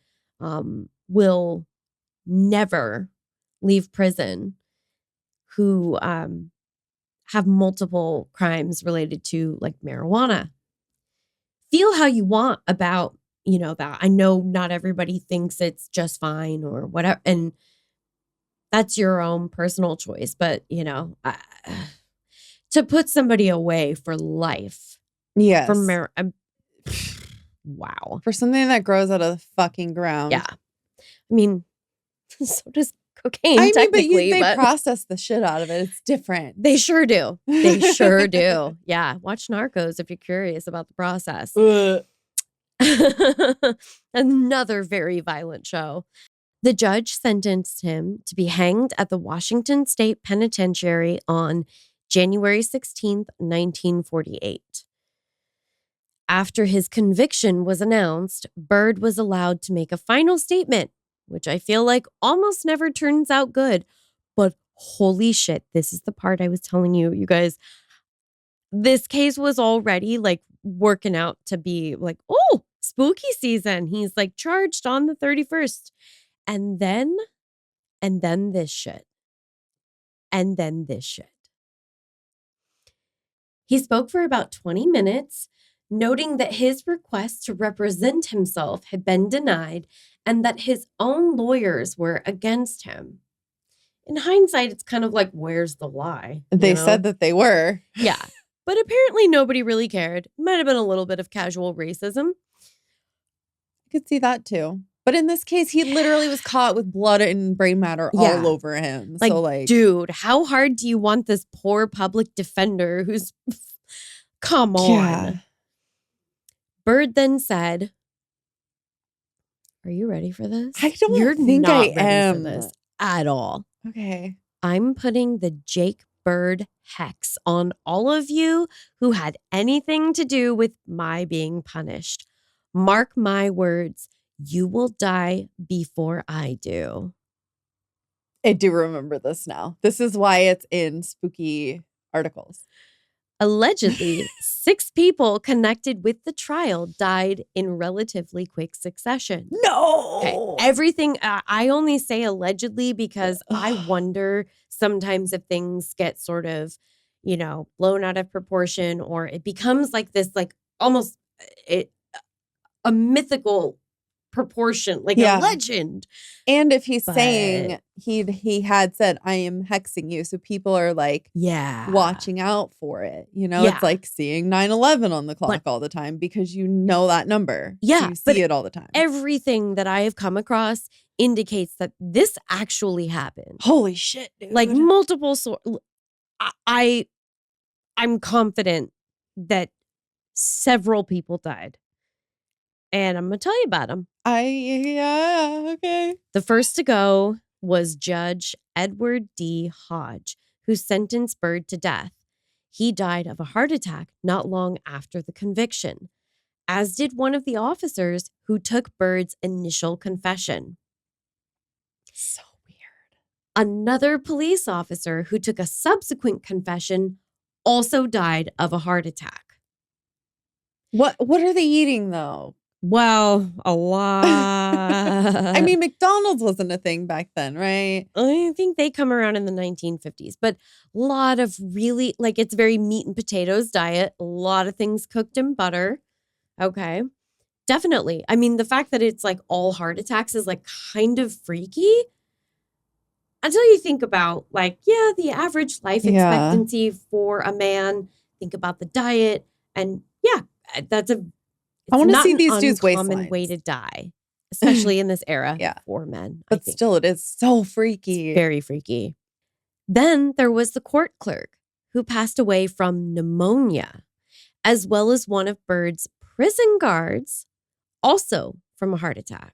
will never leave prison who have multiple crimes related to marijuana. Feel how you want about, that. I know not everybody thinks it's just fine or whatever. And that's your own personal choice. But, to put somebody away for life. Yes. Wow. For something that grows out of the fucking ground. Yeah. I mean, so does cocaine. But they process the shit out of it. It's different. They sure do. They sure do. Yeah. Watch Narcos if you're curious about the process. Another very violent show. The judge sentenced him to be hanged at the Washington State Penitentiary on January 16th, 1948. After his conviction was announced, Bird was allowed to make a final statement, which I feel like almost never turns out good. But Holy shit. This is the part I was telling you, you guys. This case was already like working out to be like, oh, spooky season. He's like charged on the 31st. And then this shit. And then this shit. He spoke for about 20 minutes, noting that his request to represent himself had been denied and that his own lawyers were against him. In hindsight, it's kind of like, where's the lie? They said that they were. Yeah. But apparently nobody really cared. Might have been a little bit of casual racism. I could see that too. But in this case, he literally was caught with blood and brain matter all over him. Like, so like, dude, how hard do you want this poor public defender who's... Come on. Yeah. Bird then said, are you ready for this? I don't think I am. For this at all. Okay. I'm putting the Jake Bird Hex on all of you who had anything to do with my being punished. Mark my words, you will die before I do. I do remember this now. This is why it's in spooky articles. Allegedly, 6 people connected with the trial died in relatively quick succession. No! Okay. Everything, I only say allegedly because I wonder sometimes if things get sort of, blown out of proportion, or it becomes like this, like almost a mythical proportion, like a legend. And if he's saying he had said, I am hexing you, so people are like watching out for it. It's like seeing 9/11 on the clock all the time because you know that number. Yeah. So you see it all the time. Everything that I have come across indicates that this actually happened. Holy shit, dude. Like multiple I'm confident that several people died. And I'm going to tell you about them. Okay. The first to go was Judge Edward D. Hodge, who sentenced Bird to death. He died of a heart attack not long after the conviction, as did one of the officers who took Bird's initial confession. So weird. Another police officer who took a subsequent confession also died of a heart attack. What are they eating, though? Well, a lot. I mean, McDonald's wasn't a thing back then, right? I think they come around in the 1950s, but a lot of really, like, it's very meat and potatoes diet. A lot of things cooked in butter. Okay. Definitely. I mean, the fact that it's like all heart attacks is like kind of freaky. Until you think about like, the average life expectancy for a man, think about the diet. And that's I want to see these dudes' waistlines. Way to die, especially in this era for men. But still, it is so freaky. It's very freaky. Then there was the court clerk who passed away from pneumonia, as well as one of Bird's prison guards, also from a heart attack.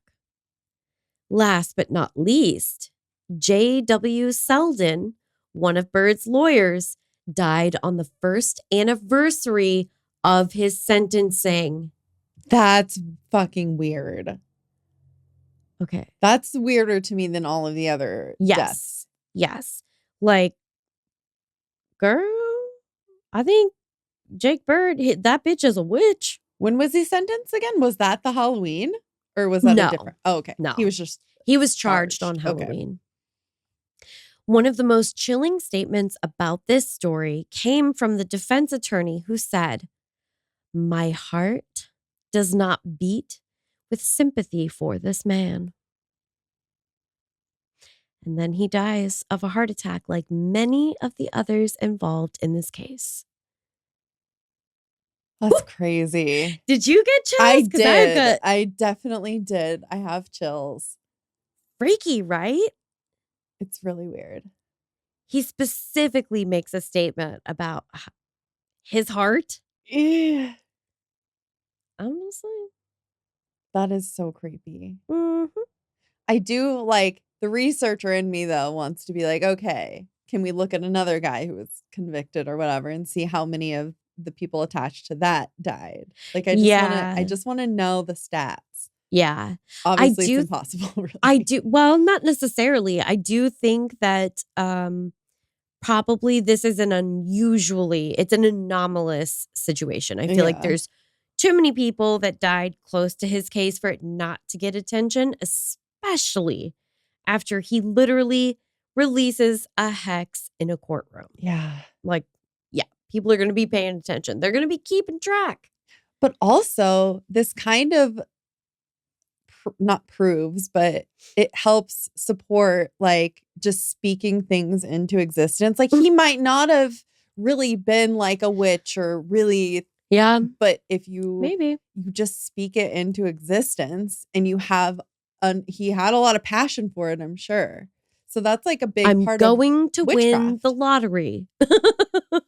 Last but not least, J.W. Selden, one of Bird's lawyers, died on the first anniversary of his sentencing. That's fucking weird. Okay. That's weirder to me than all of the other deaths. Yes. Like, girl, I think Jake Bird, that bitch is a witch. When was he sentenced again? Was that the Halloween? Or was that a different? Oh, okay. No. He was charged on Halloween. Okay. One of the most chilling statements about this story came from the defense attorney who said, "My heart does not beat with sympathy for this man." And then he dies of a heart attack like many of the others involved in this case. That's crazy. Did you get chills? I did. I definitely did. I have chills. Freaky, right? It's really weird. He specifically makes a statement about his heart. Yeah. Honestly. That is so creepy. Mm-hmm. I do like the researcher in me, though, wants to be like, okay, can we look at another guy who was convicted or whatever and see how many of the people attached to that died? Like, I just want to know the stats. Yeah. Obviously, it's impossible, really. I do. Well, not necessarily. I do think that probably this is it's an anomalous situation. I feel like there's too many people that died close to his case for it not to get attention, especially after he literally releases a hex in a courtroom. Yeah. Like, yeah, people are going to be paying attention. They're going to be keeping track. But also, this kind of not proves, but it helps support like just speaking things into existence. Like he might not have really been like a witch or really, but if you just speak it into existence and you have he had a lot of passion for it, I'm sure. So that's like a big part of I'm going to win the lottery.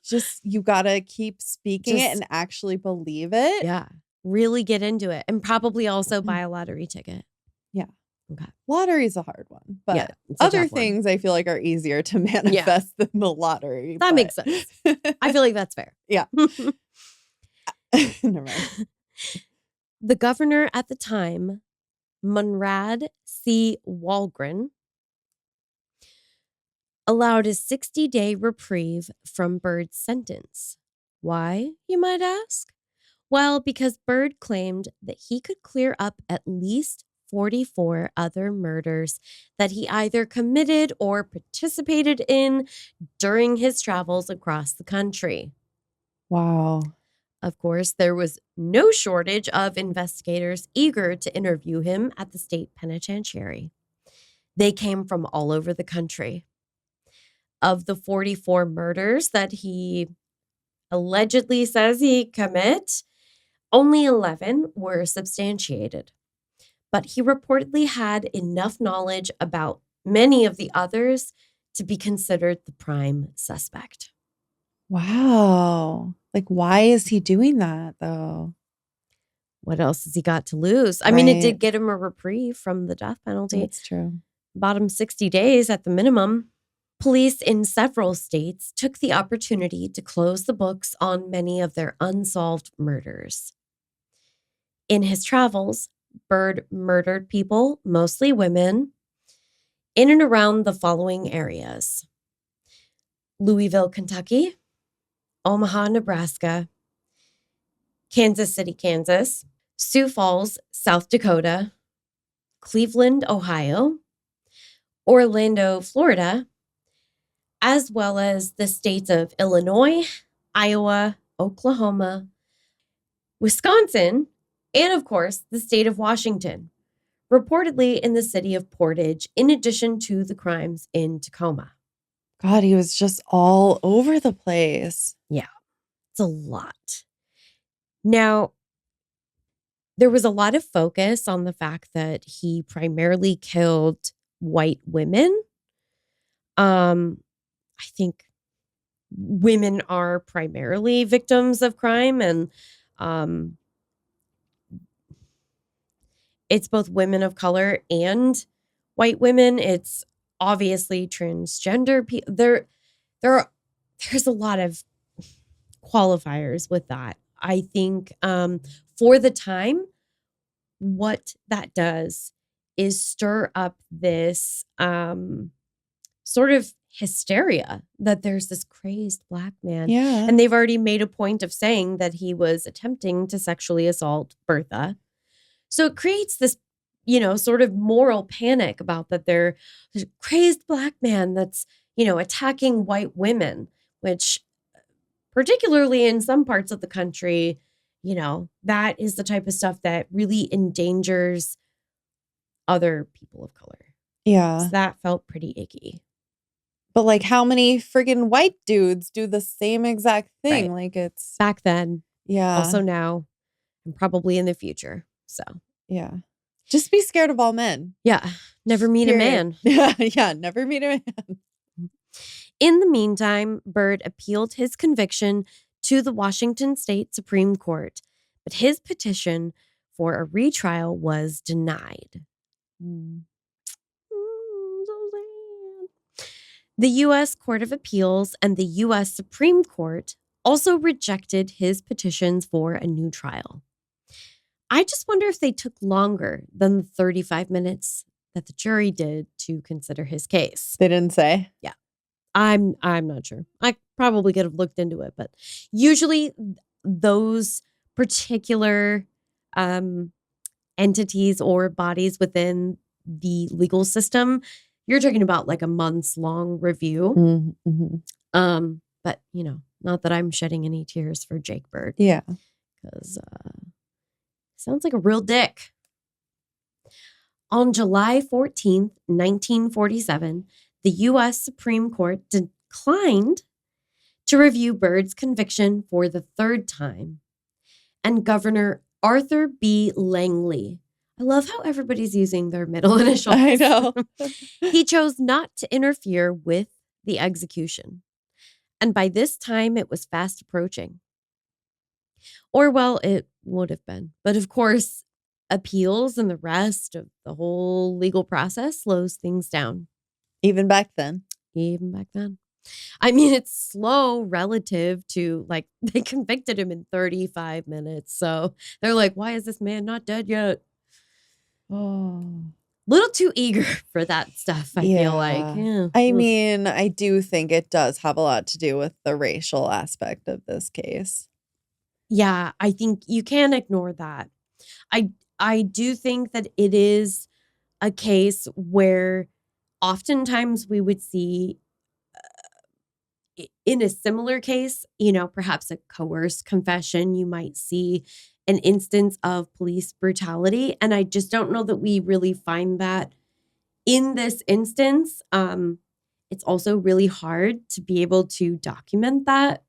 Just you gotta keep speaking it and actually believe it. Yeah. Really get into it and probably also buy a lottery ticket. Yeah. Okay. Lottery's a hard one, but other things I feel like are easier to manifest than the lottery. That makes sense. I feel like that's fair. Yeah. Never mind. The governor at the time, Munrad C. Walgren, allowed a 60-day reprieve from Bird's sentence. Why, you might ask? Well, because Bird claimed that he could clear up at least 44 other murders that he either committed or participated in during his travels across the country. Wow. Of course, there was no shortage of investigators eager to interview him at the state penitentiary. They came from all over the country. Of the 44 murders that he allegedly says he commit, only 11 were substantiated. But he reportedly had enough knowledge about many of the others to be considered the prime suspect. Wow. Like, why is he doing that, though? What else has he got to lose? I mean, it did get him a reprieve from the death penalty. That's true. Bought him 60 days at the minimum. Police in several states took the opportunity to close the books on many of their unsolved murders. In his travels, Bird murdered people, mostly women, in and around the following areas: Louisville, Kentucky, Omaha, Nebraska, Kansas City, Kansas, Sioux Falls, South Dakota, Cleveland, Ohio, Orlando, Florida, as well as the states of Illinois, Iowa, Oklahoma, Wisconsin, and of course, the state of Washington, reportedly in the city of Portage, in addition to the crimes in Tacoma. God, he was just all over the place. Yeah, it's a lot. Now, there was a lot of focus on the fact that he primarily killed white women. I think women are primarily victims of crime, and it's both women of color and white women. It's obviously transgender people. There's a lot of qualifiers with that. I think for the time, what that does is stir up this sort of hysteria that there's this crazed black man. Yeah. And they've already made a point of saying that he was attempting to sexually assault Bertha. So it creates this, sort of moral panic about that there's a crazed black man that's, attacking white women, which particularly in some parts of the country, that is the type of stuff that really endangers other people of color. Yeah. So that felt pretty icky. But like, how many friggin' white dudes do the same exact thing? Right. Like, it's back then. Yeah. Also now, and probably in the future. So yeah. Just be scared of all men. Yeah. Never meet a man. Yeah. Never meet a man. In the meantime, Bird appealed his conviction to the Washington State Supreme Court, but his petition for a retrial was denied. The U.S. Court of Appeals and the U.S. Supreme Court also rejected his petitions for a new trial. I just wonder if they took longer than the 35 minutes that the jury did to consider his case. They didn't say? Yeah. I'm not sure. I probably could have looked into it, but usually those particular entities or bodies within the legal system, you're talking about like a months long review. Mm-hmm. But not that I'm shedding any tears for Jake Bird. Yeah. Because sounds like a real dick. On July 14th, 1947, the U.S. Supreme Court declined to review Bird's conviction for the third time. And Governor Arthur B. Langley, I love how everybody's using their middle initials. I know. He chose not to interfere with the execution. And by this time, it was fast approaching. Or, well, it would have been. But of course, appeals and the rest of the whole legal process slows things down. Even back then. I mean, it's slow relative to, like, they convicted him in 35 minutes. So they're like, why is this man not dead yet? Oh. Little too eager for that stuff, I feel like. Yeah. I mean, I do think it does have a lot to do with the racial aspect of this case. Yeah, I think you can't ignore that. I do think that it is a case where oftentimes we would see in a similar case, perhaps a coerced confession, you might see an instance of police brutality. And I just don't know that we really find that in this instance. It's also really hard to be able to document that.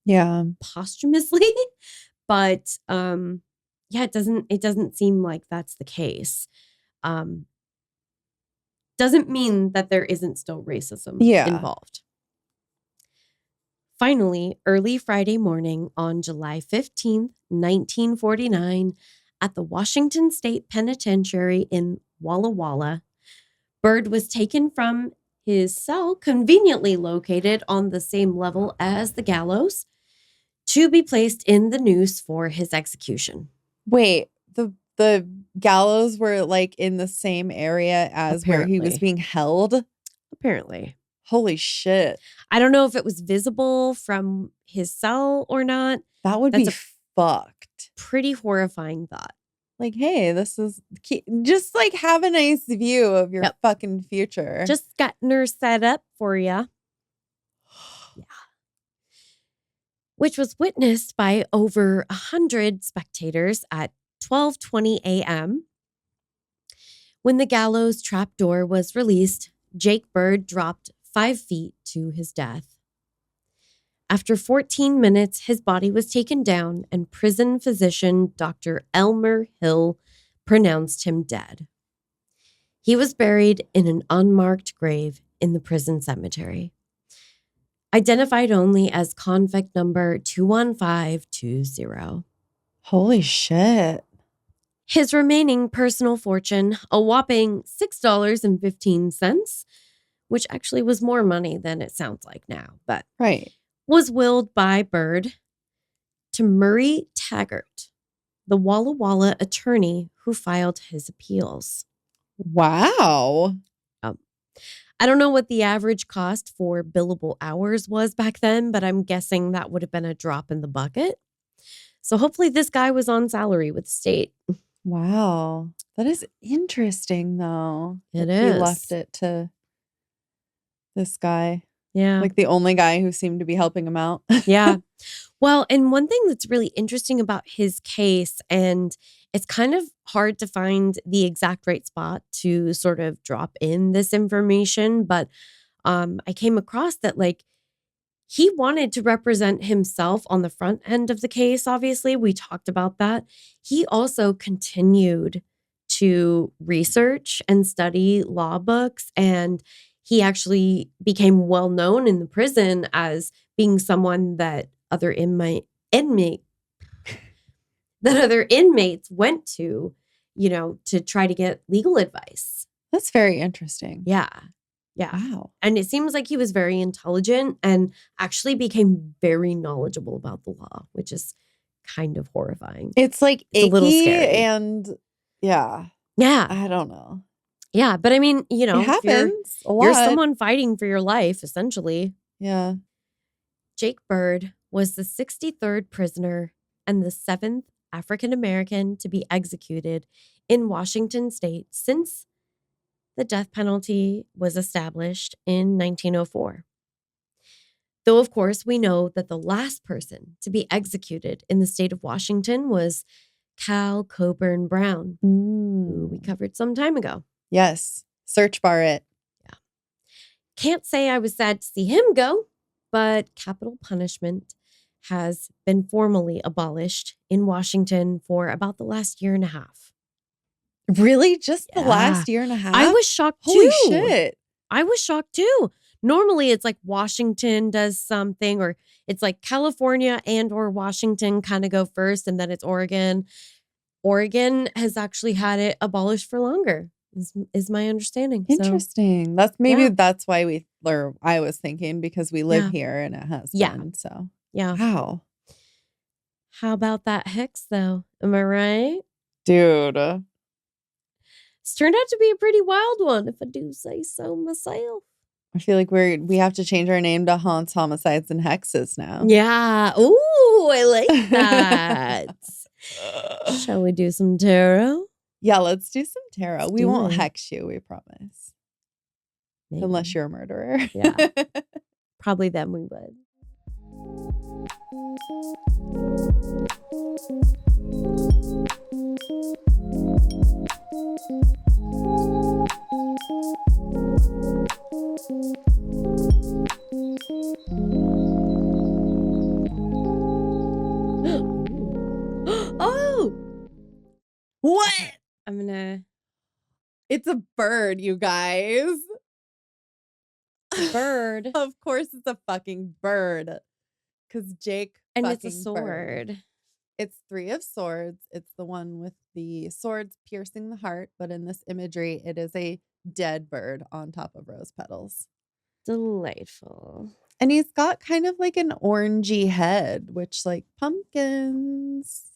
Yeah. Posthumously. But yeah, it doesn't seem like that's the case. Doesn't mean that there isn't still racism involved. Finally, early Friday morning on July 15th, 1949, at the Washington State Penitentiary in Walla Walla, Bird was taken from his cell, conveniently located on the same level as the gallows, to be placed in the noose for his execution. Wait, the gallows were like in the same area as where he was being held? Apparently. Holy shit. I don't know if it was visible from his cell or not. That would be fucked. Pretty horrifying thought. Like, hey, this is just like have a nice view of your fucking future. Just got nurse set up for you. Yeah. Which was witnessed by over 100 spectators at 12:20 a.m. When the gallows trapdoor was released, Jake Bird dropped 5 feet to his death. After 14 minutes, his body was taken down and prison physician Dr. Elmer Hill pronounced him dead. He was buried in an unmarked grave in the prison cemetery, identified only as convict number 21520. Holy shit. His remaining personal fortune, a whopping $6.15, which actually was more money than it sounds like now, but was willed by Bird to Murray Taggart, the Walla Walla attorney who filed his appeals. Wow. I don't know what the average cost for billable hours was back then, but I'm guessing that would have been a drop in the bucket. So hopefully this guy was on salary with the state. Wow. That is interesting, though. It is. He left it to this guy. Yeah. Like the only guy who seemed to be helping him out. Yeah. Well, and one thing that's really interesting about his case, and it's kind of hard to find the exact right spot to sort of drop in this information, but I came across that like he wanted to represent himself on the front end of the case. Obviously, we talked about that. He also continued to research and study law books, and he actually became well known in the prison as being someone that other inmates went to, to try to get legal advice. That's very interesting. Yeah. Yeah. Wow. And it seems like he was very intelligent and actually became very knowledgeable about the law, which is kind of horrifying. It's like It's a little scary. And yeah. I don't know. Yeah, but I mean, you know, it happens a lot. You're someone fighting for your life, essentially. Yeah. Jake Bird was the 63rd prisoner and the 7th African American to be executed in Washington state since the death penalty was established in 1904. Though, of course, we know that the last person to be executed in the state of Washington was Cal Coburn Brown, who we covered some time ago. Yes. Search bar it. Yeah. Can't say I was sad to see him go, but capital punishment has been formally abolished in Washington for about the last year and a half. Really? Just the last year and a half? I was shocked too. Holy shit. I was shocked too. Normally it's like Washington does something, or it's like California and or Washington kind of go first, and then it's Oregon. Oregon has actually had it abolished for longer, is my understanding. Interesting. So, that's why I was thinking, because we live here and it has been. So yeah. Wow. How about that Hex though? Am I right? Dude. It's turned out to be a pretty wild one, if I do say so myself. I feel like we have to change our name to Haunts, Homicides, and Hexes now. Yeah. Ooh, I like that. Shall we do some tarot? Yeah, let's do some tarot. We won't hex you, we promise. Maybe. Unless you're a murderer. Yeah. Probably then we would. Oh! What? It's a bird, you guys. Bird. Of course it's a fucking bird. Because Jake and it's a sword. Bird. It's 3 of swords. It's the one with the swords piercing the heart. But in this imagery, it is a dead bird on top of rose petals. Delightful. And he's got kind of like an orangey head, which like pumpkins.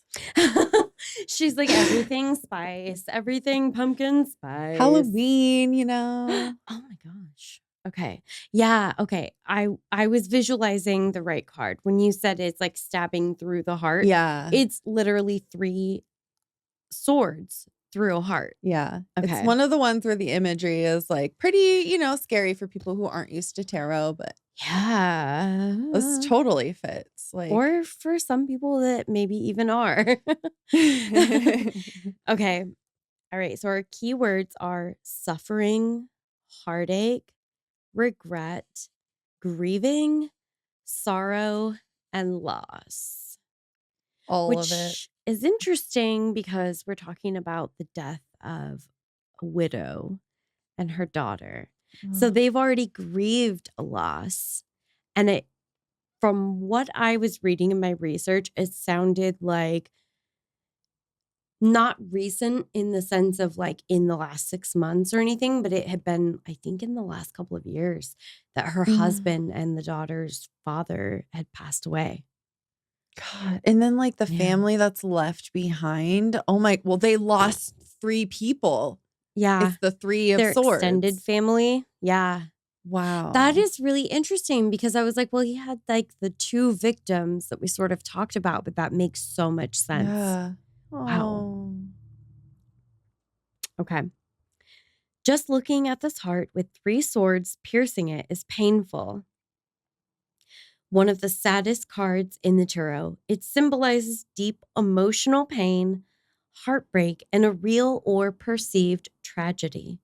She's like everything spice, everything pumpkin spice. Halloween, you know. Oh my gosh. Okay. Yeah. Okay. I was visualizing the right card when you said it's like stabbing through the heart. Yeah. It's literally 3 swords through a heart. Yeah. Okay. It's one of the ones where the imagery is like pretty, scary for people who aren't used to tarot, but yeah, this totally fits. Like, or for some people that maybe even are. Okay. All right. So our keywords are suffering, heartache, regret, grieving, sorrow, and loss. All of it. Which is interesting because we're talking about the death of a widow and her daughter. So they've already grieved a loss. And from what I was reading in my research, it sounded like not recent in the sense of like in the last 6 months or anything, but it had been, I think, in the last couple of years that her husband and the daughter's father had passed away. God. And then like the family that's left behind. Oh my, well, they lost 3 people. Yeah. It's the 3 of their swords. Extended family. Yeah. Wow. That is really interesting because I was like, well, he had like the 2 victims that we sort of talked about, but that makes so much sense. Yeah. Wow. Okay. Just looking at this heart with 3 swords piercing it is painful. One of the saddest cards in the tarot. It symbolizes deep emotional pain, heartbreak, and a real or perceived tragedy.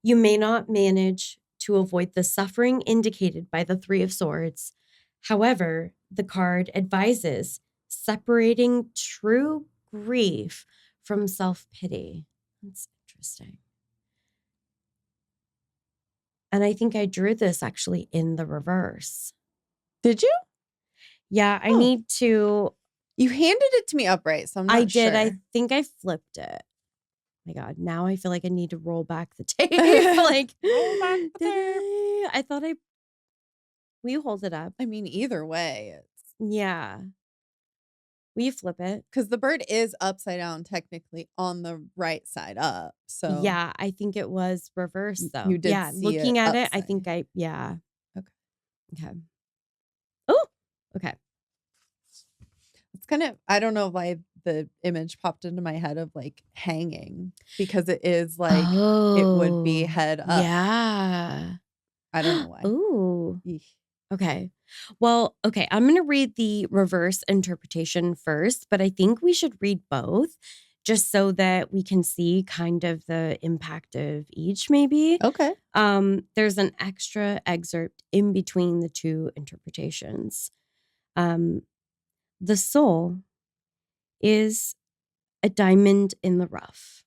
You may not manage to avoid the suffering indicated by the 3 of swords. However, the card advises separating true grief from self-pity. That's interesting. And I think I drew this actually in the reverse. Did you? Yeah, I need to. You handed it to me upright, so I'm not sure. I did. I think I flipped it. My God, now I feel like I need to roll back the tape. Like, roll back the tape. I thought will you hold it up? I mean, either way, yeah. Will you flip it? Because the bird is upside down technically on the right side up. So Yeah, I think it was reversed though. you did Yeah, see looking it at it, I upside. think yeah. Okay. Okay. Oh, okay. It's kind of, I don't know why the image popped into my head of like hanging, because it is like it would be head up. Yeah. I don't know why. Ooh. Eesh. Okay. Well, okay. I'm going to read the reverse interpretation first, but I think we should read both just so that we can see kind of the impact of each, maybe. Okay. There's an extra excerpt in between the two interpretations. The soul is a diamond in the rough,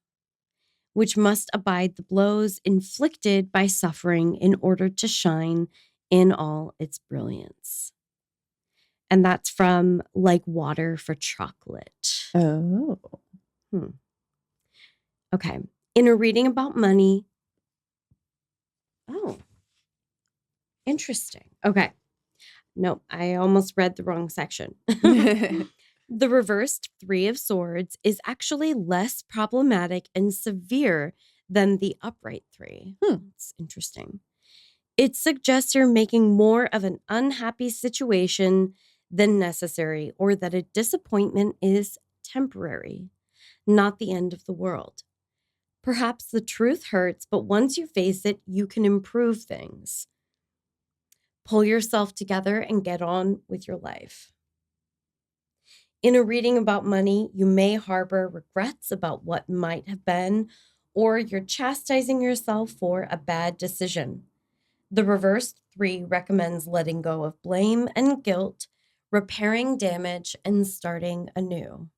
which must abide the blows inflicted by suffering in order to shine in all its brilliance. And that's from Like Water for Chocolate. Oh. Okay. In a reading about money. Oh, interesting. Okay. No, I almost read the wrong section. The reversed Three of Swords is actually less problematic and severe than the upright three. It's interesting. It suggests you're making more of an unhappy situation than necessary, or that a disappointment is temporary, not the end of the world. Perhaps the truth hurts, but once you face it, you can improve things. Pull yourself together and get on with your life. In a reading about money, you may harbor regrets about what might have been, or you're chastising yourself for a bad decision. The reversed three recommends letting go of blame and guilt, repairing damage, and starting anew.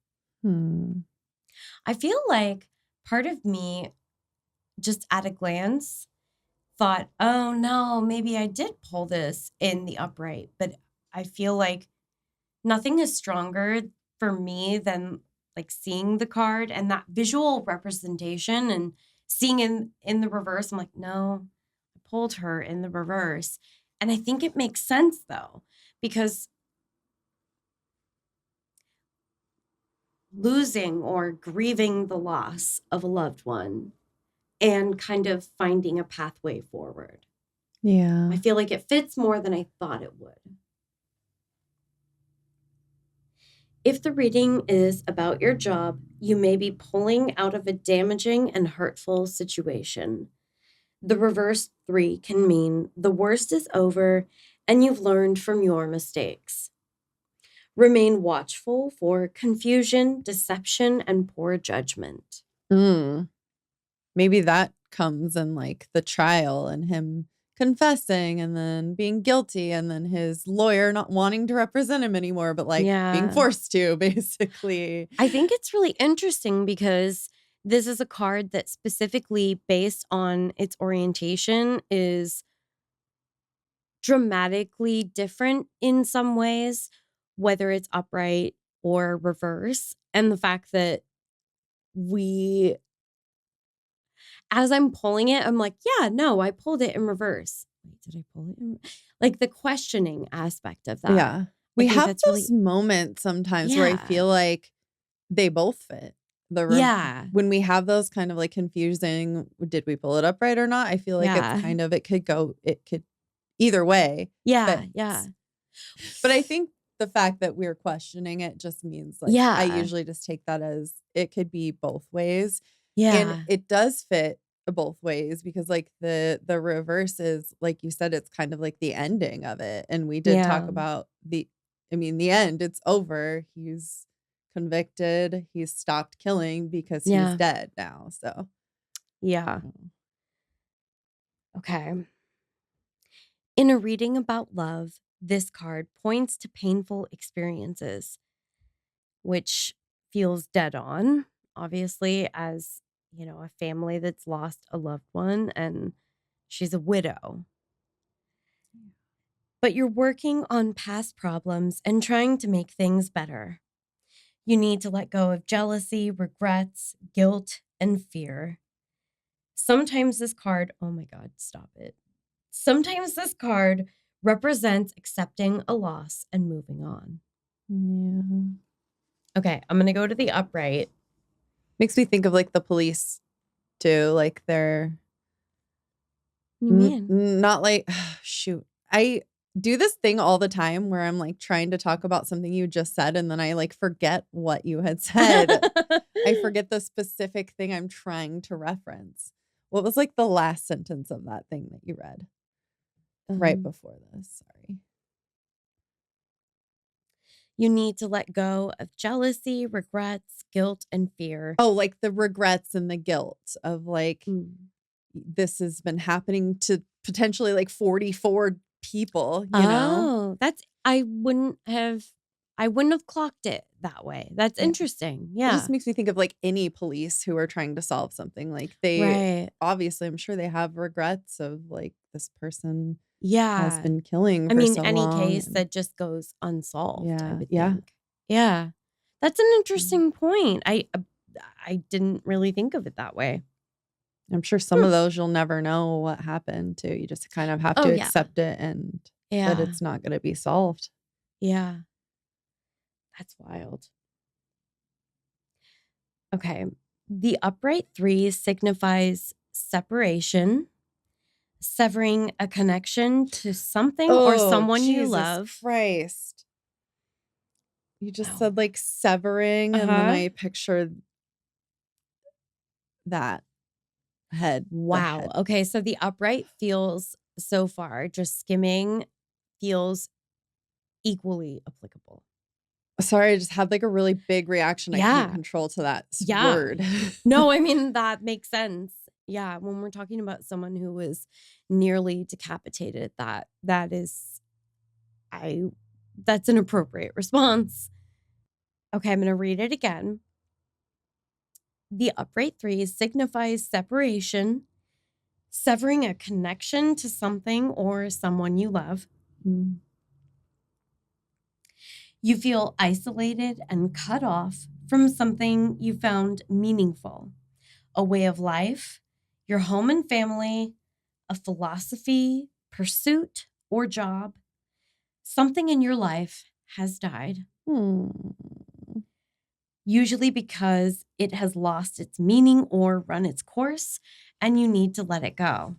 I feel like part of me, just at a glance, thought, oh no, maybe I did pull this in the upright. But I feel like nothing is stronger for me than like seeing the card and that visual representation and seeing in the reverse. I'm like, no, I pulled her in the reverse. And I think it makes sense though, because losing or grieving the loss of a loved one and kind of finding a pathway forward. Yeah. I feel like it fits more than I thought it would. If the reading is about your job, you may be pulling out of a damaging and hurtful situation. The reverse three can mean the worst is over and you've learned from your mistakes. Remain watchful for confusion, deception, and poor judgment. Maybe that comes in like the trial and him confessing and then being guilty and then his lawyer not wanting to represent him anymore, but like being forced to, basically. I think it's really interesting because this is a card that specifically based on its orientation is dramatically different in some ways, whether it's upright or reverse. And the fact that as I'm pulling it, I'm like, yeah, no, I pulled it in reverse. Wait, did I pull it in? Like the questioning aspect of that. Yeah. We have those moments sometimes where I feel like they both fit. When we have those kind of like confusing, did we pull it upright or not? I feel like it's kind of, it could either way. Yeah. But I think the fact that we're questioning it just means like, I usually just take that as it could be both ways. Yeah. And it does fit both ways because like the reverse is, like you said, it's kind of like the ending of it. And we did talk about the end, it's over. He's convicted. He's stopped killing because he's dead now. So, yeah. Okay. In a reading about love, this card points to painful experiences, which feels dead on, obviously, as, a family that's lost a loved one and she's a widow. But you're working on past problems and trying to make things better. You need to let go of jealousy, regrets, guilt, and fear. Sometimes this card, oh my God, stop it. Sometimes this card represents accepting a loss and moving on. Yeah. Okay, I'm going to go to the upright. Makes me think of like the police too. Like they're What do you mean? not like, shoot. I do this thing all the time where I'm like trying to talk about something you just said and then I like forget what you had said. I forget the specific thing I'm trying to reference. What was like the last sentence of that thing that you read right before this? Sorry. You need to let go of jealousy, regrets, guilt, and fear. Oh, like the regrets and the guilt of like, this has been happening to potentially like 44 people, you know? I wouldn't have clocked it that way. That's interesting. It Yeah. just makes me think of like any police who are trying to solve something. Like they obviously, I'm sure they have regrets of like this person has been killing for so any long. case that just goes unsolved, I would Yeah. think. Yeah. That's an interesting point. I didn't really think of it that way. I'm sure some of those you'll never know what happened to. You just kind of have to accept it and that it's not going to be solved. Yeah. That's wild. Okay. The upright 3 signifies separation, severing a connection to something or someone you love. Christ. You just said like severing and then I pictured that head. Wow. Head. Okay. So the upright feels so far, just skimming, feels equally applicable. Sorry, I just had like a really big reaction I can't control to that word. No, I mean, that makes sense. Yeah. When we're talking about someone who was nearly decapitated, that's an appropriate response. Okay. I'm going to read it again. The upright 3 signifies separation, severing a connection to something or someone you love. You feel isolated and cut off from something you found meaningful, a way of life, your home and family, a philosophy, pursuit, or job. Something in your life has died. Usually because it has lost its meaning or run its course, and you need to let it go.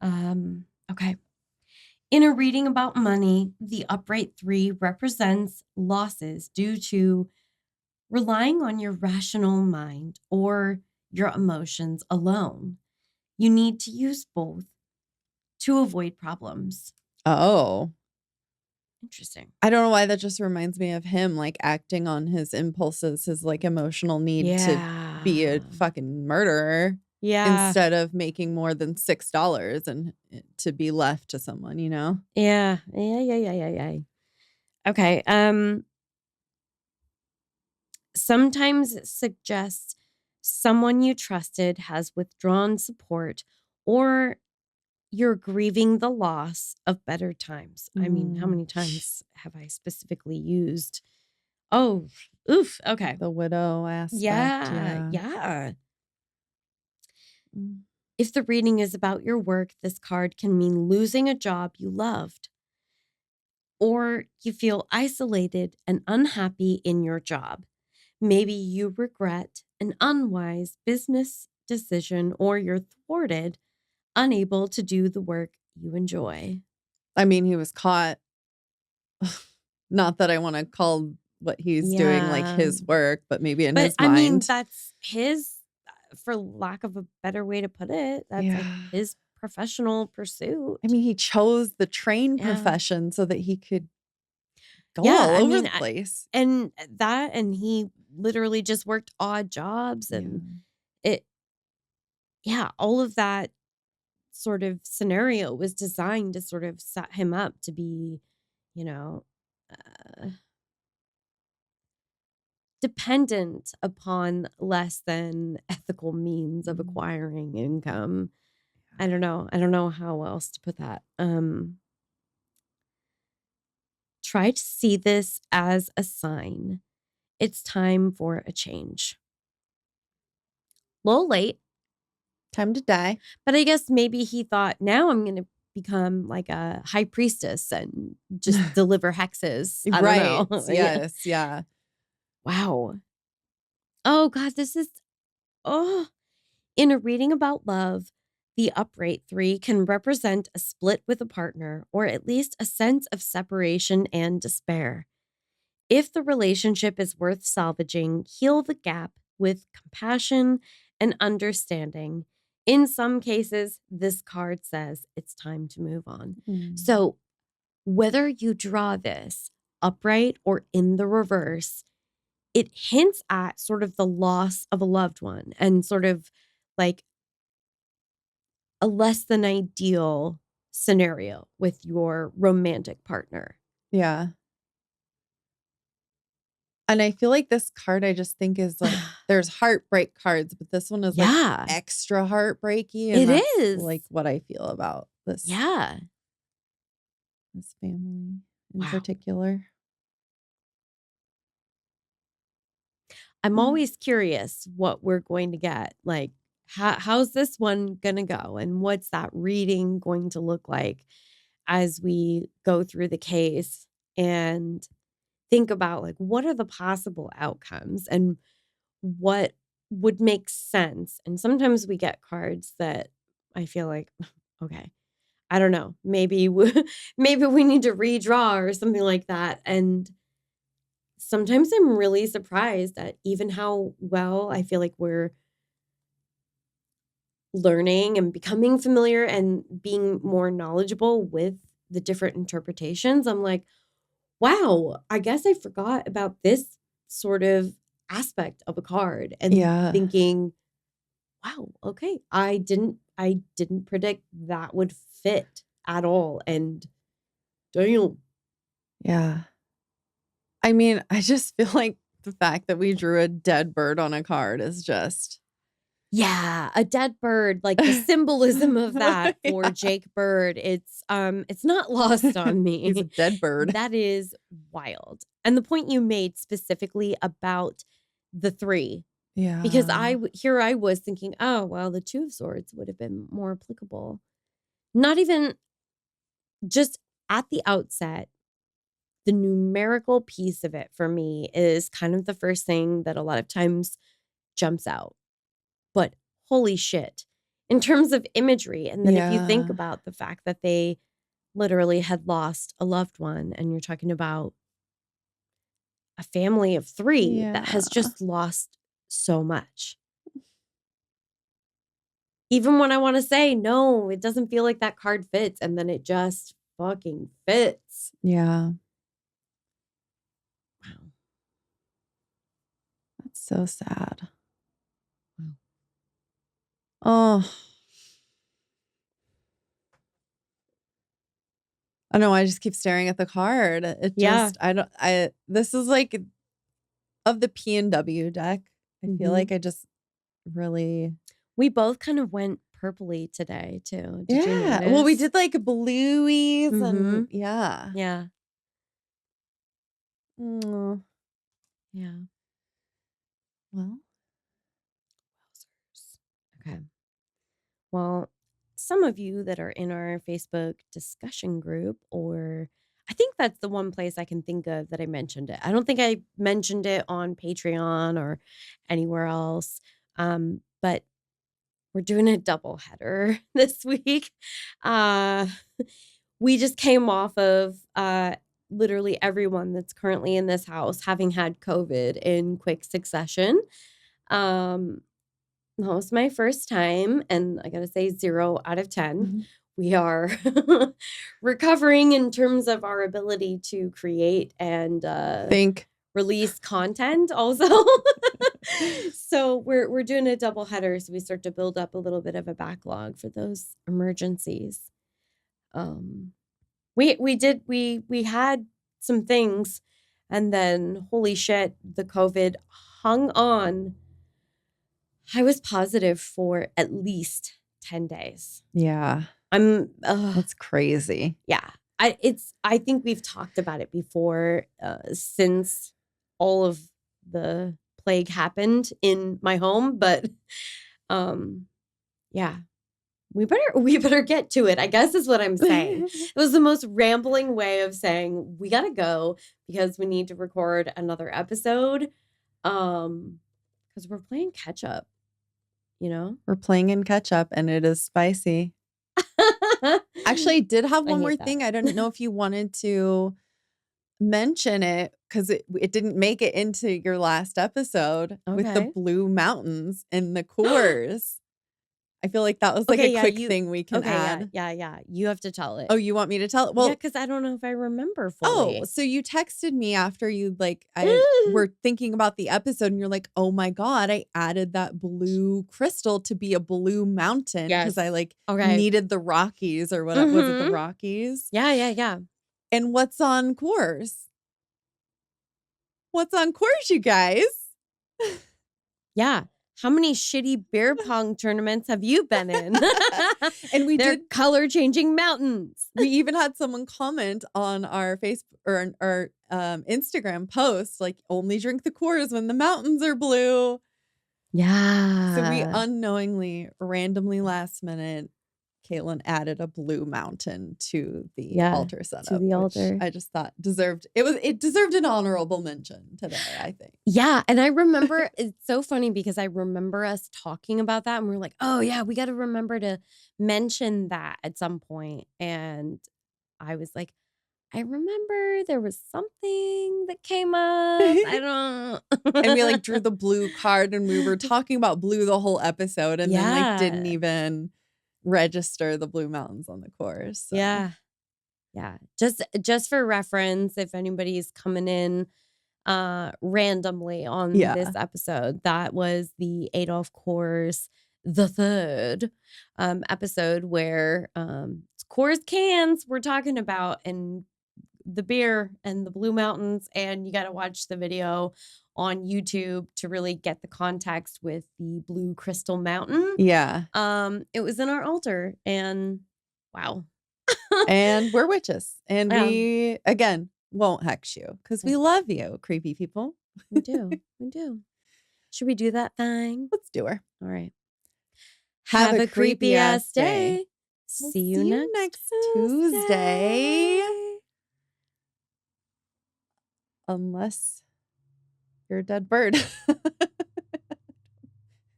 Okay. In a reading about money, the upright 3 represents losses due to relying on your rational mind or your emotions alone. You need to use both to avoid problems. Oh. Interesting. I don't know why that just reminds me of him like acting on his impulses, his like emotional need to be a fucking murderer. Yeah. Instead of making more than $6 and to be left to someone, you know? Yeah. Okay. Sometimes it suggests someone you trusted has withdrawn support or you're grieving the loss of better times. I mean, how many times have I specifically used? Oh, oof. Okay. The widow aspect. Yeah. If the reading is about your work, this card can mean losing a job you loved, or you feel isolated and unhappy in your job. Maybe you regret an unwise business decision, or you're thwarted, unable to do the work you enjoy. I mean, he was caught. Not that I want to call what he's doing like his work, but maybe in his mind. I mean, that's his, for lack of a better way to put it, that's like his professional pursuit. I mean, he chose the train profession so that he could go all over the place. And he literally just worked odd jobs and all of that sort of scenario was designed to sort of set him up to be, dependent upon less than ethical means of acquiring income. I don't know how else to put that. Try to see this as a sign. It's time for a change. A little late. Time to die. But I guess maybe he thought, now I'm going to become like a high priestess and just deliver hexes. I Right. don't know. Yes. Yeah. Wow. Oh God, this is in a reading about love, the upright 3 can represent a split with a partner or at least a sense of separation and despair. If the relationship is worth salvaging, heal the gap with compassion and understanding. In some cases, this card says it's time to move on. So, whether you draw this upright or in the reverse, it hints at sort of the loss of a loved one and sort of like a less than ideal scenario with your romantic partner. Yeah. And I feel like this card, I just think is like, there's heartbreak cards, but this one is like extra heartbreaky. And it that's is like what I feel about this. Yeah. This family in particular. I'm always curious what we're going to get. Like, how's this one going to go? And what's that reading going to look like as we go through the case and think about like, what are the possible outcomes and what would make sense? And sometimes we get cards that I feel like, okay, I don't know, maybe maybe we need to redraw or something like that. And sometimes I'm really surprised at even how well I feel like we're learning and becoming familiar and being more knowledgeable with the different interpretations. I'm like, wow, I guess I forgot about this sort of aspect of a card and thinking, wow, okay, I didn't predict that would fit at all. And damn. Yeah. I mean, I just feel like the fact that we drew a dead bird on a card is just. Yeah, a dead bird, like the symbolism of that for Jake Bird, it's not lost on me. He's a dead bird. That is wild. And the point you made specifically about the 3. Yeah. Because I was thinking, oh, well, the 2 of Swords would have been more applicable. Not even just at the outset, the numerical piece of it for me is kind of the first thing that a lot of times jumps out. But holy shit, in terms of imagery. And then if you think about the fact that they literally had lost a loved one and you're talking about a family of 3 that has just lost so much. Even when I want to say, no, it doesn't feel like that card fits. And then it just fucking fits. Yeah. Wow. That's so sad. Wow. Oh. I know. I just keep staring at the card. It just, this is like of the P&W deck. I feel like I just really. We both kind of went purpley today too. Did you notice? Well, we did like blueies and yeah. Oh. Yeah. Well. Okay. Well, some of you that are in our Facebook discussion group, or I think that's the one place I can think of that I mentioned it. I don't think I mentioned it on Patreon or anywhere else. But we're doing a double header this week. We just came off of literally everyone that's currently in this house having had COVID in quick succession. That was my first time, and I gotta say 0 out of 10. We are recovering in terms of our ability to create and release content also. So we're doing a double header, so we start to build up a little bit of a backlog for those emergencies. We had some things, and then holy shit, the COVID hung on. I was positive for at least 10 days. Yeah. That's crazy. Yeah. I think we've talked about it before since all of the plague happened in my home, but yeah, we better get to it, I guess is what I'm saying. It was the most rambling way of saying we gotta go because we need to record another episode. Because we're playing catch up, you know? We're playing in catch up and it is spicy. Actually, I did have one more thing. I don't know if you wanted to mention it because it didn't make it into your last episode with the Blue Mountains and the Coors. I feel like that was like a quick thing we can add. Yeah. You have to tell it. Oh, you want me to tell it? Well, yeah, because I don't know if I remember fully. Oh, so you texted me after you were thinking about the episode and you're like, oh my God, I added that blue crystal to be a blue mountain because I needed the Rockies or what was it, the Rockies? Yeah. And what's on Coors? What's on Coors, you guys? Yeah. How many shitty beer pong tournaments have you been in? And they're color changing mountains. We even had someone comment on our Facebook or our Instagram post, like, only drink the Coors when the mountains are blue. Yeah. So we unknowingly, randomly, last minute, Caitlin added a blue mountain to the altar setup. To the altar. I just thought it deserved an honorable mention today, I think. Yeah. And I remember, it's so funny because I remember us talking about that and we're like, oh yeah, we got to remember to mention that at some point. And I was like, I remember there was something that came up. I don't. And we drew the blue card and we were talking about blue the whole episode and then didn't even register the Blue Mountains on the course. So. Yeah. Just for reference, if anybody's coming in randomly on this episode, that was the Adolf Coors the third episode where Coors cans we're talking about and the beer and the Blue Mountains, and you got to watch the video on YouTube to really get the context with the Blue Crystal Mountain. Yeah. It was in our altar and wow. And we're witches. And we, again, won't hex you because we love you, creepy people. We do. Should we do that thing? Let's do her. All right. Have a creepy ass day. See you next Tuesday. Unless you're a dead bird.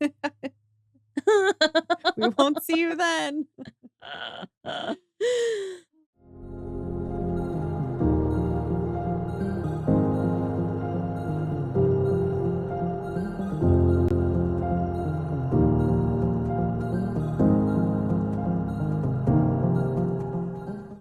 We won't see you then.